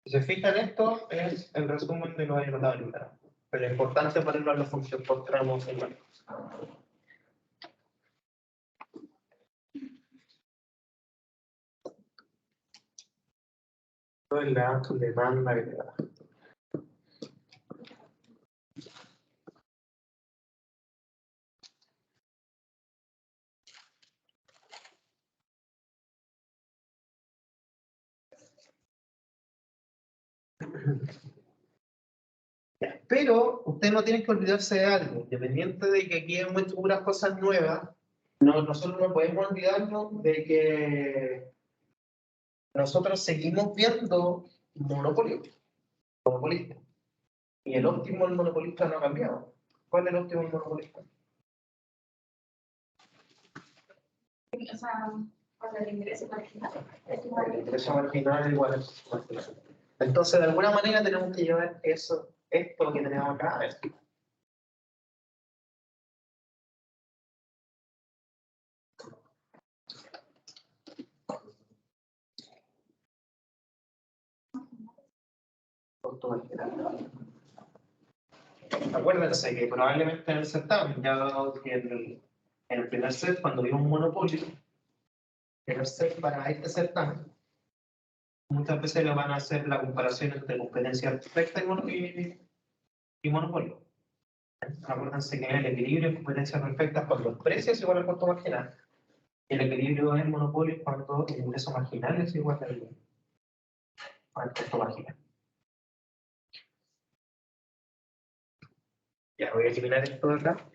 Si se fijan, esto es el resumen de lo que notado ahorita. Pero es importante ponerlo en la función por tramos en la cosa. Esto es la demanda agregada. Pero usted no tiene que olvidarse de algo, independiente de que aquí hemos hecho puras cosas nuevas, nosotros no podemos olvidarnos de que nosotros seguimos viendo monopolio, monopolista. Y el óptimo del monopolista no ha cambiado. ¿Cuál es el óptimo del monopolista? O sea, para el ingreso marginal. El ingreso marginal igual al ingreso marginal. Entonces, de alguna manera tenemos que llevar esto que tenemos acá a esto. Acuérdense que probablemente en el certamen, ya dado que en el primer set, cuando vimos un monopolio, el set para este certamen, muchas veces le van a hacer la comparación entre competencia perfecta y monopolio. Acuérdense que el equilibrio en competencia perfecta es cuando el precio es igual al costo marginal. El equilibrio en monopolio es cuando el ingreso marginal es igual al costo marginal. Ya voy a eliminar esto de acá.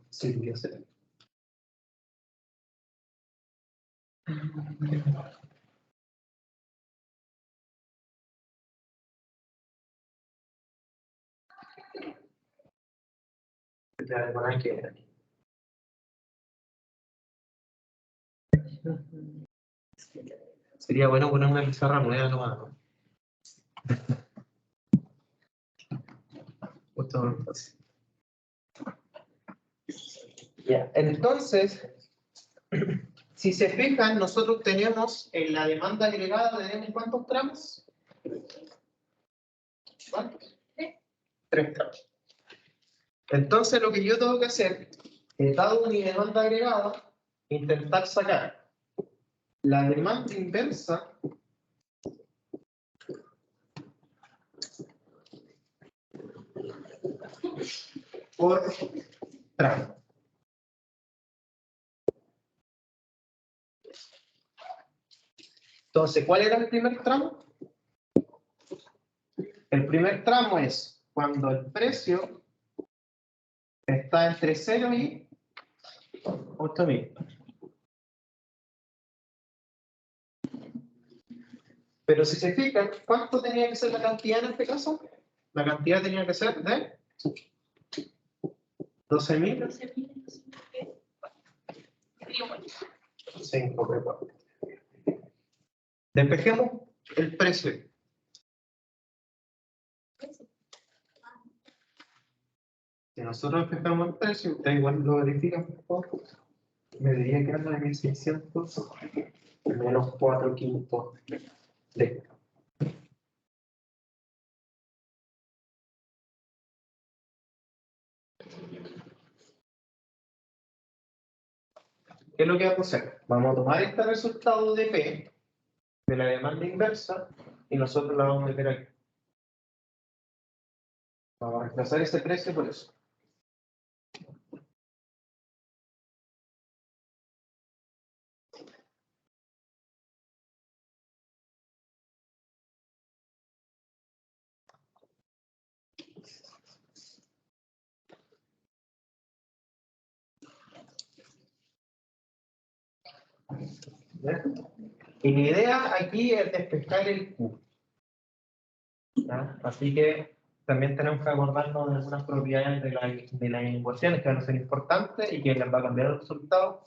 Sí, voy a hacer. Sería bueno poner una pizarra nueva nomás, ¿no? Justo más fácil. Ya, entonces, si se fijan, nosotros tenemos en la demanda agregada, ¿tenemos cuántos tramos? ¿Cuántos? 3 tramos. Entonces, lo que yo tengo que hacer, dado mi demanda agregada, intentar sacar la demanda inversa por tramo. Entonces, ¿cuál era el primer tramo? El primer tramo es cuando el precio está entre 0 y 8.000. Pero si se fijan, ¿cuánto tenía que ser la cantidad en este caso? La cantidad tenía que ser de 12.000. 5 Despejemos el precio. Si nosotros despejamos el precio, ustedes igual lo verifican, por favor. Me diría que era de 1600 menos 4 quintos de. ¿Qué es lo que vamos a hacer? Vamos a tomar este resultado de P, de la demanda inversa, y nosotros la vamos a meter aquí. Vamos a reemplazar ese precio por eso. ¿Ya? Y la idea aquí es despejar el Q. ¿Ya? Así que también tenemos que acordarnos de algunas propiedades de las ecuaciones que van a ser importantes y que les va a cambiar el resultado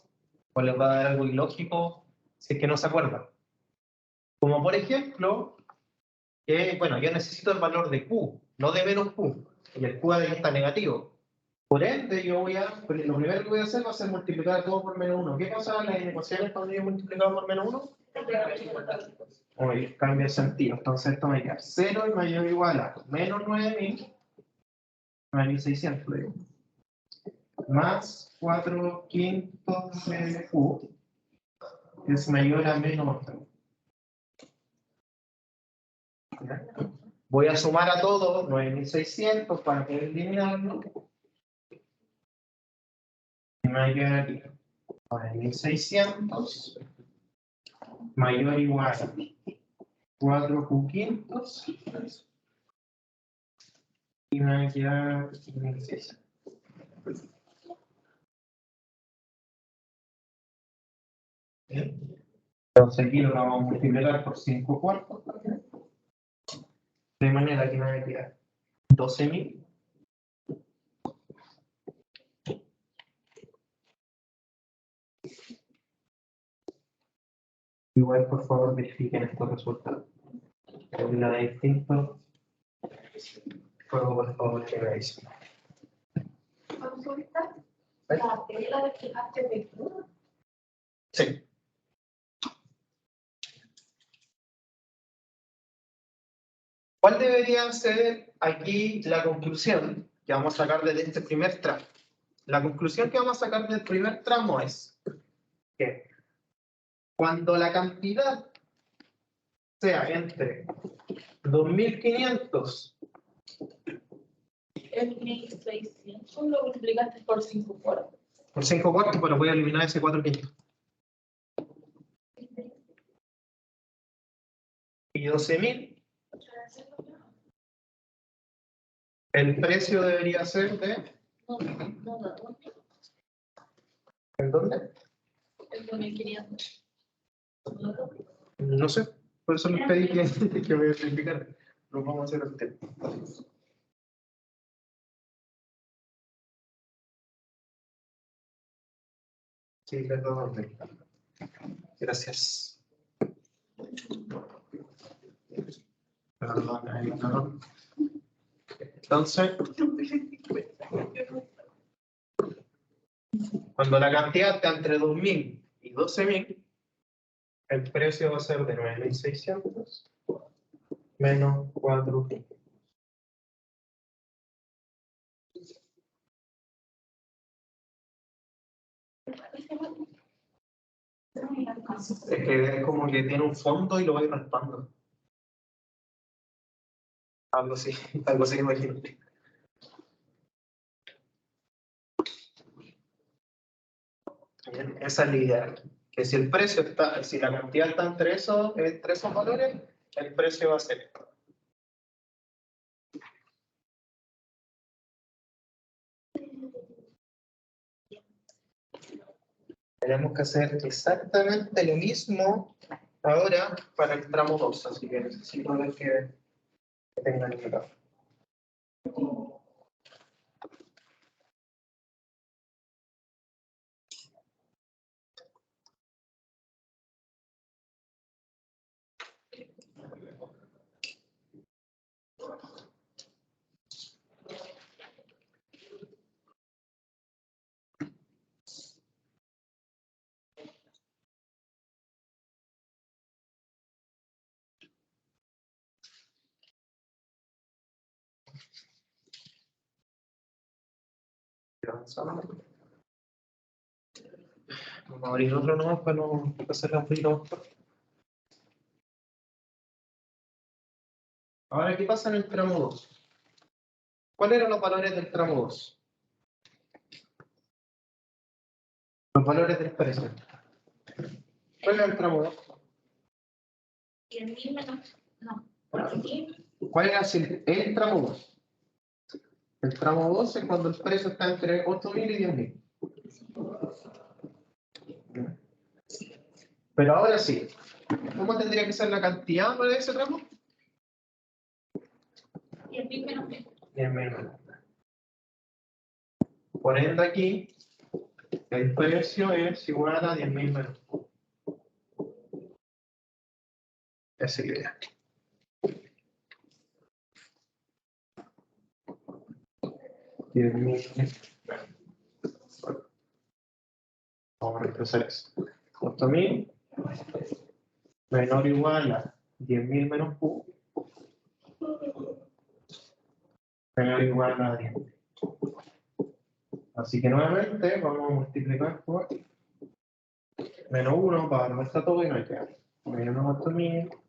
o les va a dar algo ilógico si es que no se acuerdan. Como por ejemplo, que bueno, yo necesito el valor de Q, no de menos Q, y el Q está negativo. Por ende, lo primero que voy a hacer va a ser multiplicar todo por menos 1. ¿Qué pasa en las ecuaciones cuando yo multiplicado por menos 1? Hoy cambia el sentido. Entonces esto me queda 0 y mayor o igual a menos 9.000, 9.600, digo, más 4 quintos de Q, que es mayor a menos 8. Voy a sumar a todo 9.600 para poder eliminarlo. Y me va a quedar aquí 9.600 mayor o igual a 4 Q quintos y me va a quedar 1.600. Entonces aquí lo vamos a multiplicar por 5 cuartos. De manera que me va a quedar 12.000. Igual, por favor, verifiquen estos resultados. La de distinto. Por favor, que veáis. Consulta la tela de fijaste de Q. Sí. ¿Cuál debería ser aquí la conclusión que vamos a sacar de este primer tramo? La conclusión que vamos a sacar del primer tramo es que cuando la cantidad sea entre 2.500 El 1.600 lo multiplicaste por 5 cuartos. por 5 cuartos, pero voy a eliminar ese 4 quintos. Y 12.000, el precio debería ser de. ¿En dónde? El 2.500. No sé, por eso les pedí que me explicaran. Lo vamos a hacer al tiempo. Sí, perdón. Gracias. Perdón. Entonces, cuando la cantidad está entre 2.000 y 12.000, el precio va a ser de 9.600 menos 4. Es que es como que tiene un fondo y lo va a ir raspando. Algo así imagino. Bien, esa es la idea. Que si el precio está, si la cantidad está entre esos valores, el precio va a ser esto. Tenemos que hacer exactamente lo mismo Ahora para el tramo 2, así que necesito ver que tengan acá. Vamos a abrir otro nomás para no hacerla un poquito más corta. Ahora, ¿qué pasa en el tramo 2? ¿Cuáles eran los valores del tramo 2? Los valores del precio. ¿Cuál era el tramo 2? 10.000 menos, no, 10.000, ¿Cuál era el tramo 2? El tramo 2 es cuando el precio está entre 8.000 y 10.000. Pero ahora sí, ¿cómo tendría que ser la cantidad para ese tramo? 10.000 menos 10. 10.000 menos. Por ende aquí, el precio es igual a 10.000 menos. Esa idea. Vamos a reemplazar eso. 8.000 menor o igual a 10.000 menos Q menor o igual a 10.000. Así que nuevamente vamos a multiplicar por menos 1 para no estar todo y no hay que dar. Menos 8.000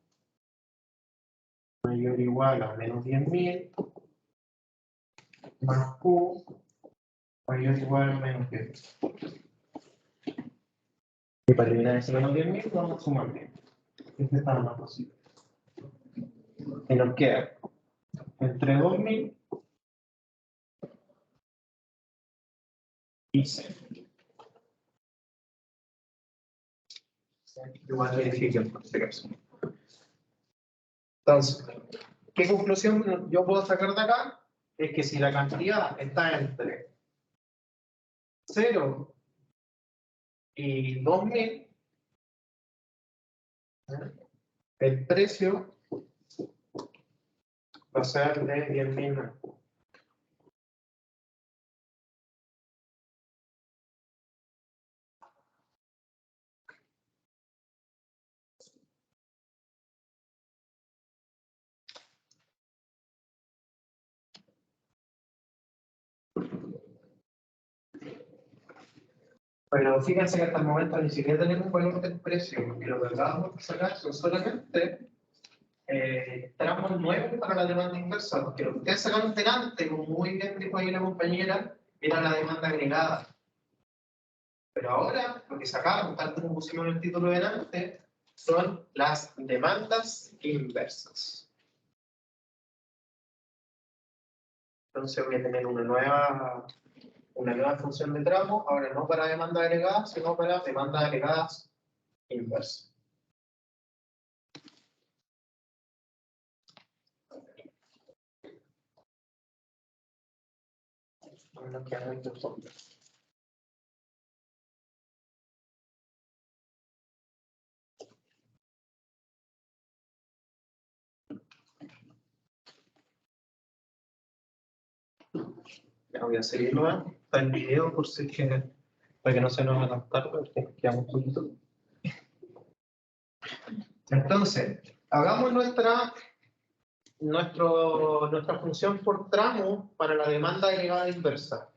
mayor o igual a menos 10.000 más Q mayor o igual a menos 10. Y para eliminar ese menos 10.000 vamos a sumar 10. Este está lo más posible. Y nos queda entre 2.000 y 0. Igual verifiquen por este caso. Entonces, ¿qué conclusión yo puedo sacar de acá? Es que si la cantidad está entre 0 y 2.000, el precio va a ser de 10.000. Pero fíjense que hasta el momento ni siquiera tenemos un valor del precio, porque lo que acabamos de sacar son solamente tramos nuevos para la demanda inversa, porque lo que ustedes sacaron delante, como muy bien dijo ahí la compañera, era la demanda agregada. Pero ahora, lo que sacamos, tal como pusimos en el título delante, son las demandas inversas. Entonces voy a tener una nueva función de tramo, ahora no para demanda agregada, sino para demandas agregadas inversas. Bueno, que hagan estos hombres. Ya voy a seguirlo, está el video por si quieren, para que no se nos haga tan tarde, porque quedamos un poquito. Entonces, hagamos nuestra función por tramo para la demanda agregada inversa.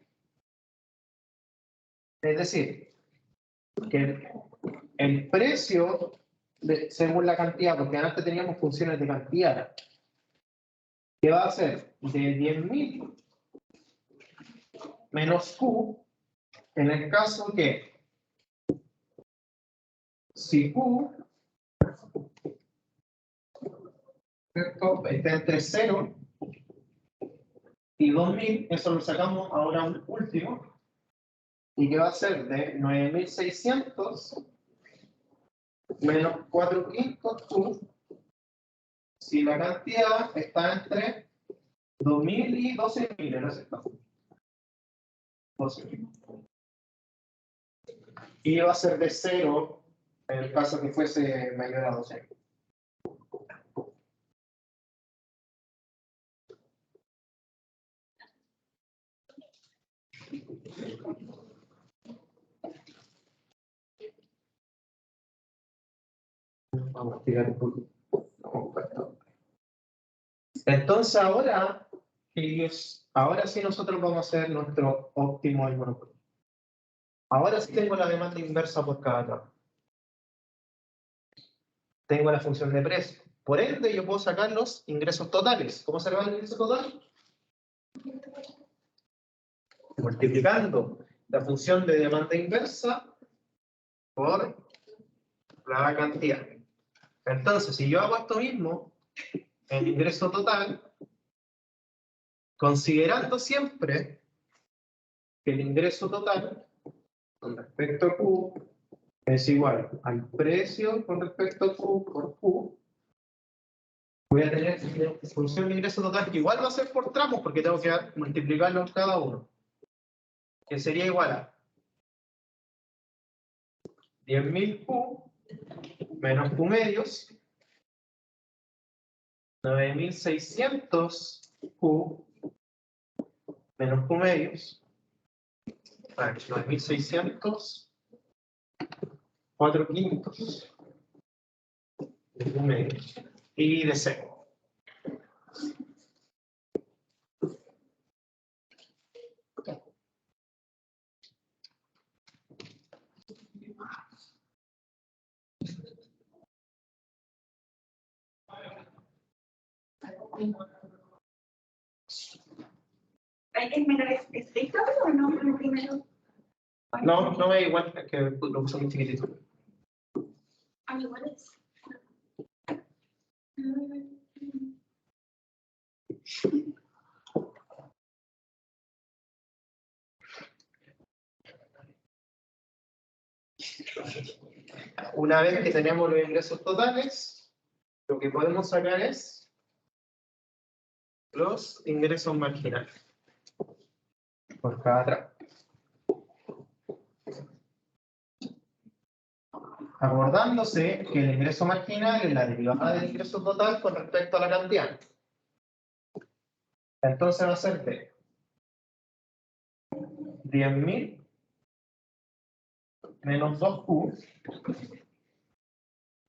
Es decir, que el precio, según la cantidad, porque antes teníamos funciones de cantidad, que va a ser de 10.000 menos Q, en el caso que si Q está entre 0 y 2.000, eso lo sacamos ahora un último, y que va a ser de 9.600 menos 4/5 Q si la cantidad está entre 2000 y 12.000 en ese caso. 12.000. Y va a ser de 0 en el caso que fuese mayor a 12.000. Vamos a tirar un poquito. Entonces ahora, ahora sí nosotros vamos a hacer nuestro óptimo del monopolio. Ahora sí tengo la demanda inversa por cada tramo. Tengo la función de precio. Por ende, yo puedo sacar los ingresos totales. ¿Cómo se va el ingreso total? Multiplicando la función de demanda inversa por la cantidad. Entonces, si yo hago esto mismo, el ingreso total, considerando siempre que el ingreso total con respecto a Q es igual al precio con respecto a Q por Q, voy a tener función de ingreso total que igual va a ser por tramos porque tengo que multiplicarlo en cada uno, que sería igual a 10.000 Q menos Q medios, 9.600 Q menos Q medios, 9.600, 4/5 de Q medios y de 0. ¿Hay que menor estricto o no? Primero. No, no es igual, es que lo puse muy chiquitito. Ah, igual es. Una vez que tenemos los ingresos totales, lo que podemos sacar es los ingresos marginales por cada tramo. Acordándose que el ingreso marginal es la derivada del ingreso total con respecto a la cantidad. Entonces va a ser de 10.000 menos 2Q,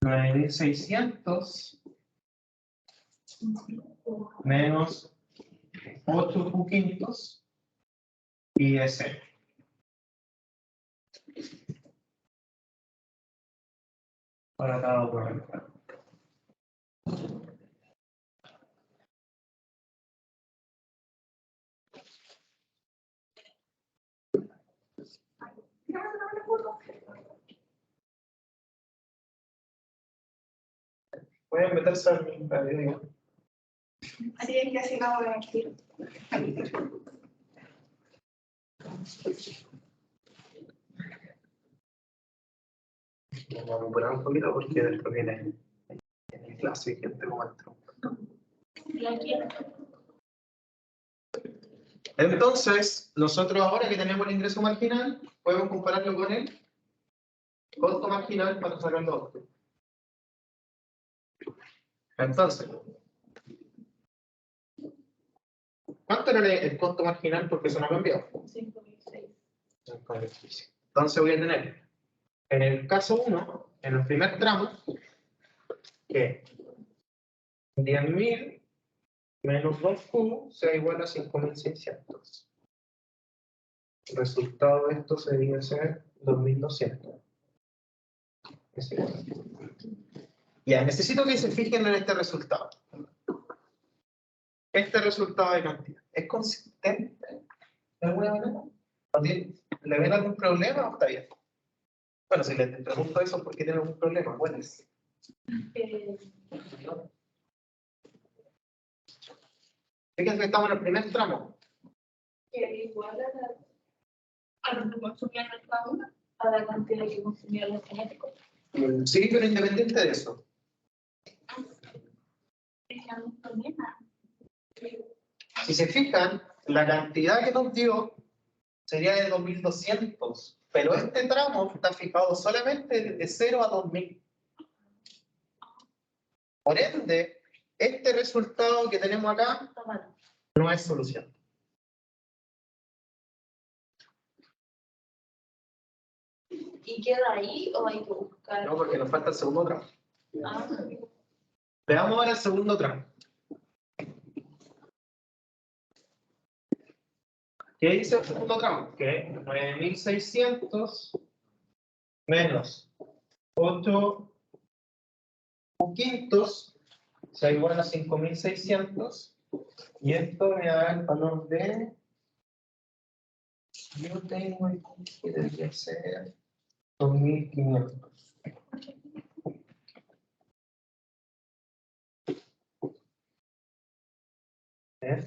9.600 menos 8Q5 y de 0. Para cada uno. Pueden meterse al video. Así es que así vamos a ver. Vamos a apurar un poquito porque después viene en clase y gente como el tronco. Entonces, nosotros ahora que tenemos el ingreso marginal, podemos compararlo con el costo marginal para sacar los otros. Entonces, ¿cuánto era el costo marginal? Porque eso no ha cambiado. 5.600. Entonces voy a tener, en el caso 1, en el primer tramo, que 10.000 menos 2Q sea igual a 5.600. El resultado de esto sería ser 2.200. Ya, necesito que se fijen en este resultado. Este resultado de cantidad, ¿es consistente de alguna manera? ¿Le ven algún problema o está bien? Bueno, si les pregunto eso, ¿por qué tienen algún problema? ¿Cuál es? Fíjense que estamos en el primer tramo. Que igual a lo que consumía el mercado, a la cantidad que consumía los genéticos. Sí, pero independiente de eso. Si se fijan, la cantidad que nos dio sería de 2.200, pero este tramo está fijado solamente de 0 a 2.000. Por ende, este resultado que tenemos acá no es solución. ¿Y queda ahí o hay que buscar? No, porque nos falta el segundo tramo. Ah, Veamos ahora el segundo tramo. ¿Qué dice el segundo tramo? Que 9.600 menos 8 quintos sea igual a 5.600. Y esto me da el valor de... Yo tengo aquí que debería ser 2.500.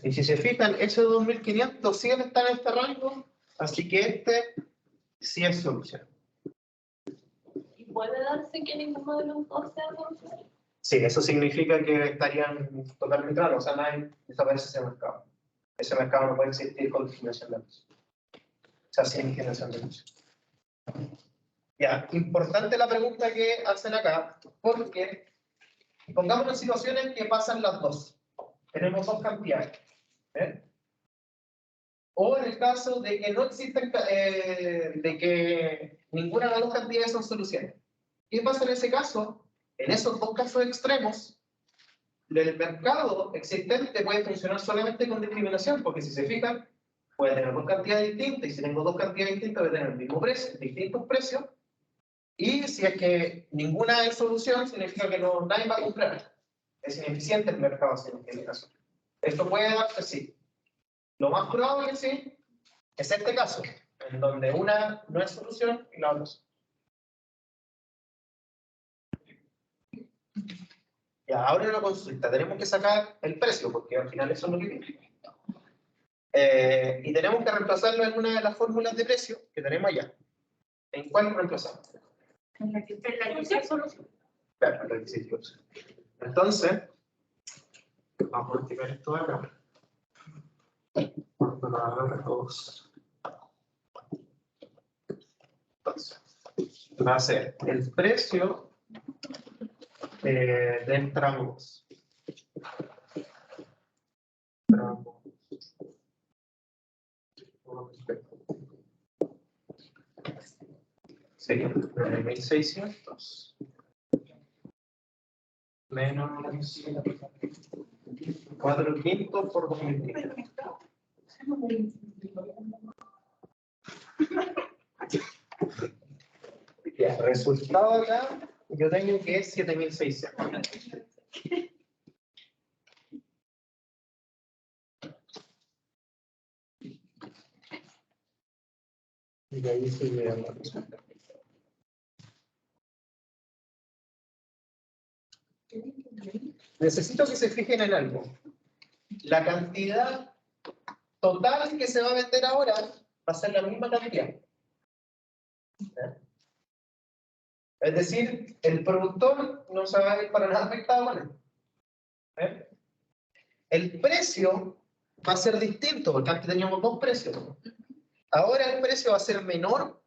Y si se fijan, ese 2.500 sí está en este rango, así que este sí es solución. ¿Y puede darse que ninguno de los dos sea solución? Sí, eso significa que estarían totalmente mal, o sea, nadie desaparece ese mercado. Ese mercado no puede existir con discriminación de precios. O sea, sin discriminación de precios. Ya, importante la pregunta que hacen acá, porque pongamos en situaciones que pasan las dos. Tenemos dos cantidades. ¿Eh? O en el caso de que no existen, de que ninguna de las dos cantidades son soluciones. ¿Qué pasa en ese caso? En esos dos casos extremos, el mercado existente puede funcionar solamente con discriminación, porque si se fijan, puede tener dos cantidades distintas, y si tengo dos cantidades distintas, voy a tener el mismo precio, distintos precios, y si es que ninguna es solución, significa que no, nadie va a comprar. Es ineficiente el mercado en este caso. Esto puede darse sí. Lo más probable sí es este caso, en donde una no es solución y la otra sí. Ya, ahora una consulta, tenemos que sacar el precio, porque al final eso es lo que viene. Y tenemos que reemplazarlo en una de las fórmulas de precio que tenemos allá. ¿En cuál lo reemplazamos? En la que sea solución. Claro, en la que sí, solución. Entonces, vamos a multiplicar esto acá. Entonces, va a ser el precio del tramo 2. Sería 9.600 menos 4 quintos por 2.500. Ya, resultado acá, yo tengo que es 7.600. Y de ahí estoy mirando el resultado. Necesito que se fijen en algo. La cantidad total que se va a vender ahora va a ser la misma cantidad. Es decir, el productor no se va a ir para nada afectado con esto. El precio va a ser distinto, porque antes teníamos dos precios. Ahora el precio va a ser menor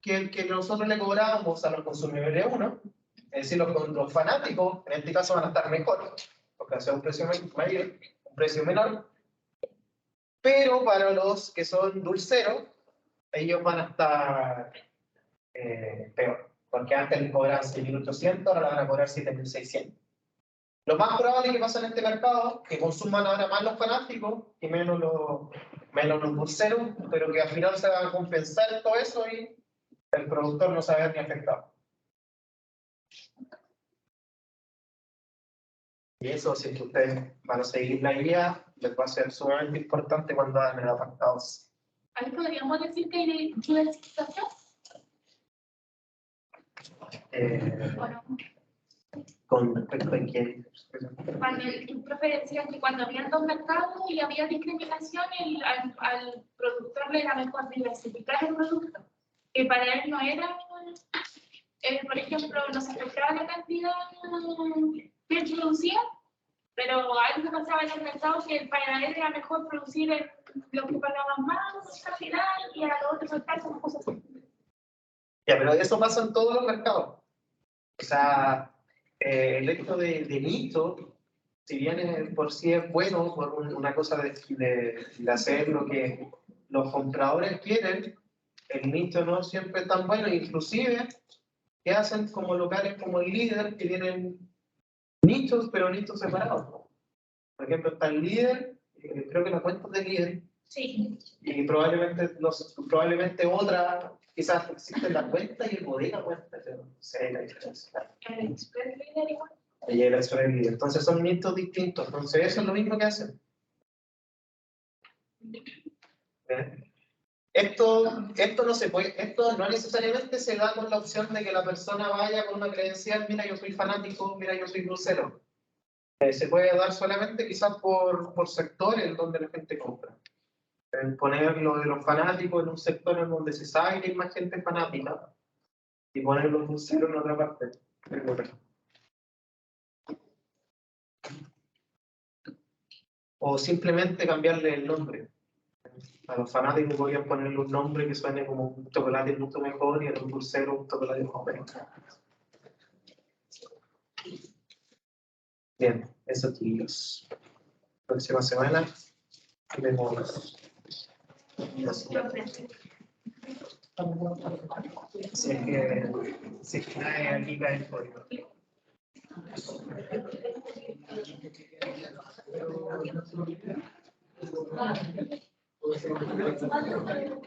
que el que nosotros le cobrábamos a los consumidores uno. Es decir, los fanáticos, en este caso, van a estar mejor, porque va a ser un precio mayor, un precio menor. Pero para los que son dulceros, ellos van a estar peor, porque antes les cobraban 6.800, ahora le van a cobrar 7.600. Lo más probable que pase en este mercado es que consuman ahora más los fanáticos y menos los dulceros, pero que al final se va a compensar todo eso y el productor no se va a ver ni afectado. Y eso, si es que ustedes van a seguir la guía, les va a ser sumamente importante cuando hagan el apartado. Ahí podríamos decir que hay diversificación. Bueno, ¿Con respecto a quién? cuando tu profe decía que cuando había dos mercados y había discriminación, al productor le era mejor diversificar el producto, que para él no era por ejemplo, nos afectaba la cantidad que producía, pero algo pasaba en el mercado que para él era mejor producir lo que pagaban más cantidad y a los otros mercados las cosas así. Ya, pero eso pasa en todos los mercados. O sea, el hecho de nicho, si bien por sí es bueno por una cosa de hacer lo que los compradores quieren, el nicho no siempre es tan bueno, inclusive que hacen como locales como el Líder, que tienen nichos, pero nichos separados. Por ejemplo, está el Líder, creo que la cuenta es del Líder, Sí. y probablemente otra, quizás existe la cuenta y el bodega cuenta, pero no sé la diferencia. El Express Líder igual. Ahí el Express Líder. Entonces son nichos distintos, entonces eso es lo mismo que hacen. Esto no se puede, esto no necesariamente se da con la opción de que la persona vaya con una credencial, mira yo soy fanático, mira yo soy crucero. Se puede dar solamente quizás por sectores donde la gente compra. Poner lo de los fanáticos en un sector en donde se sabe que hay más gente fanática y poner los cruceros en otra parte. O simplemente cambiarle el nombre. A los fanáticos podrían ponerle un nombre que suene como un chocolate mucho mejor y a los dulceros un chocolate mejor. Bien, eso chicos. Próxima semana vemos. Si es que nadie aquí cae el código.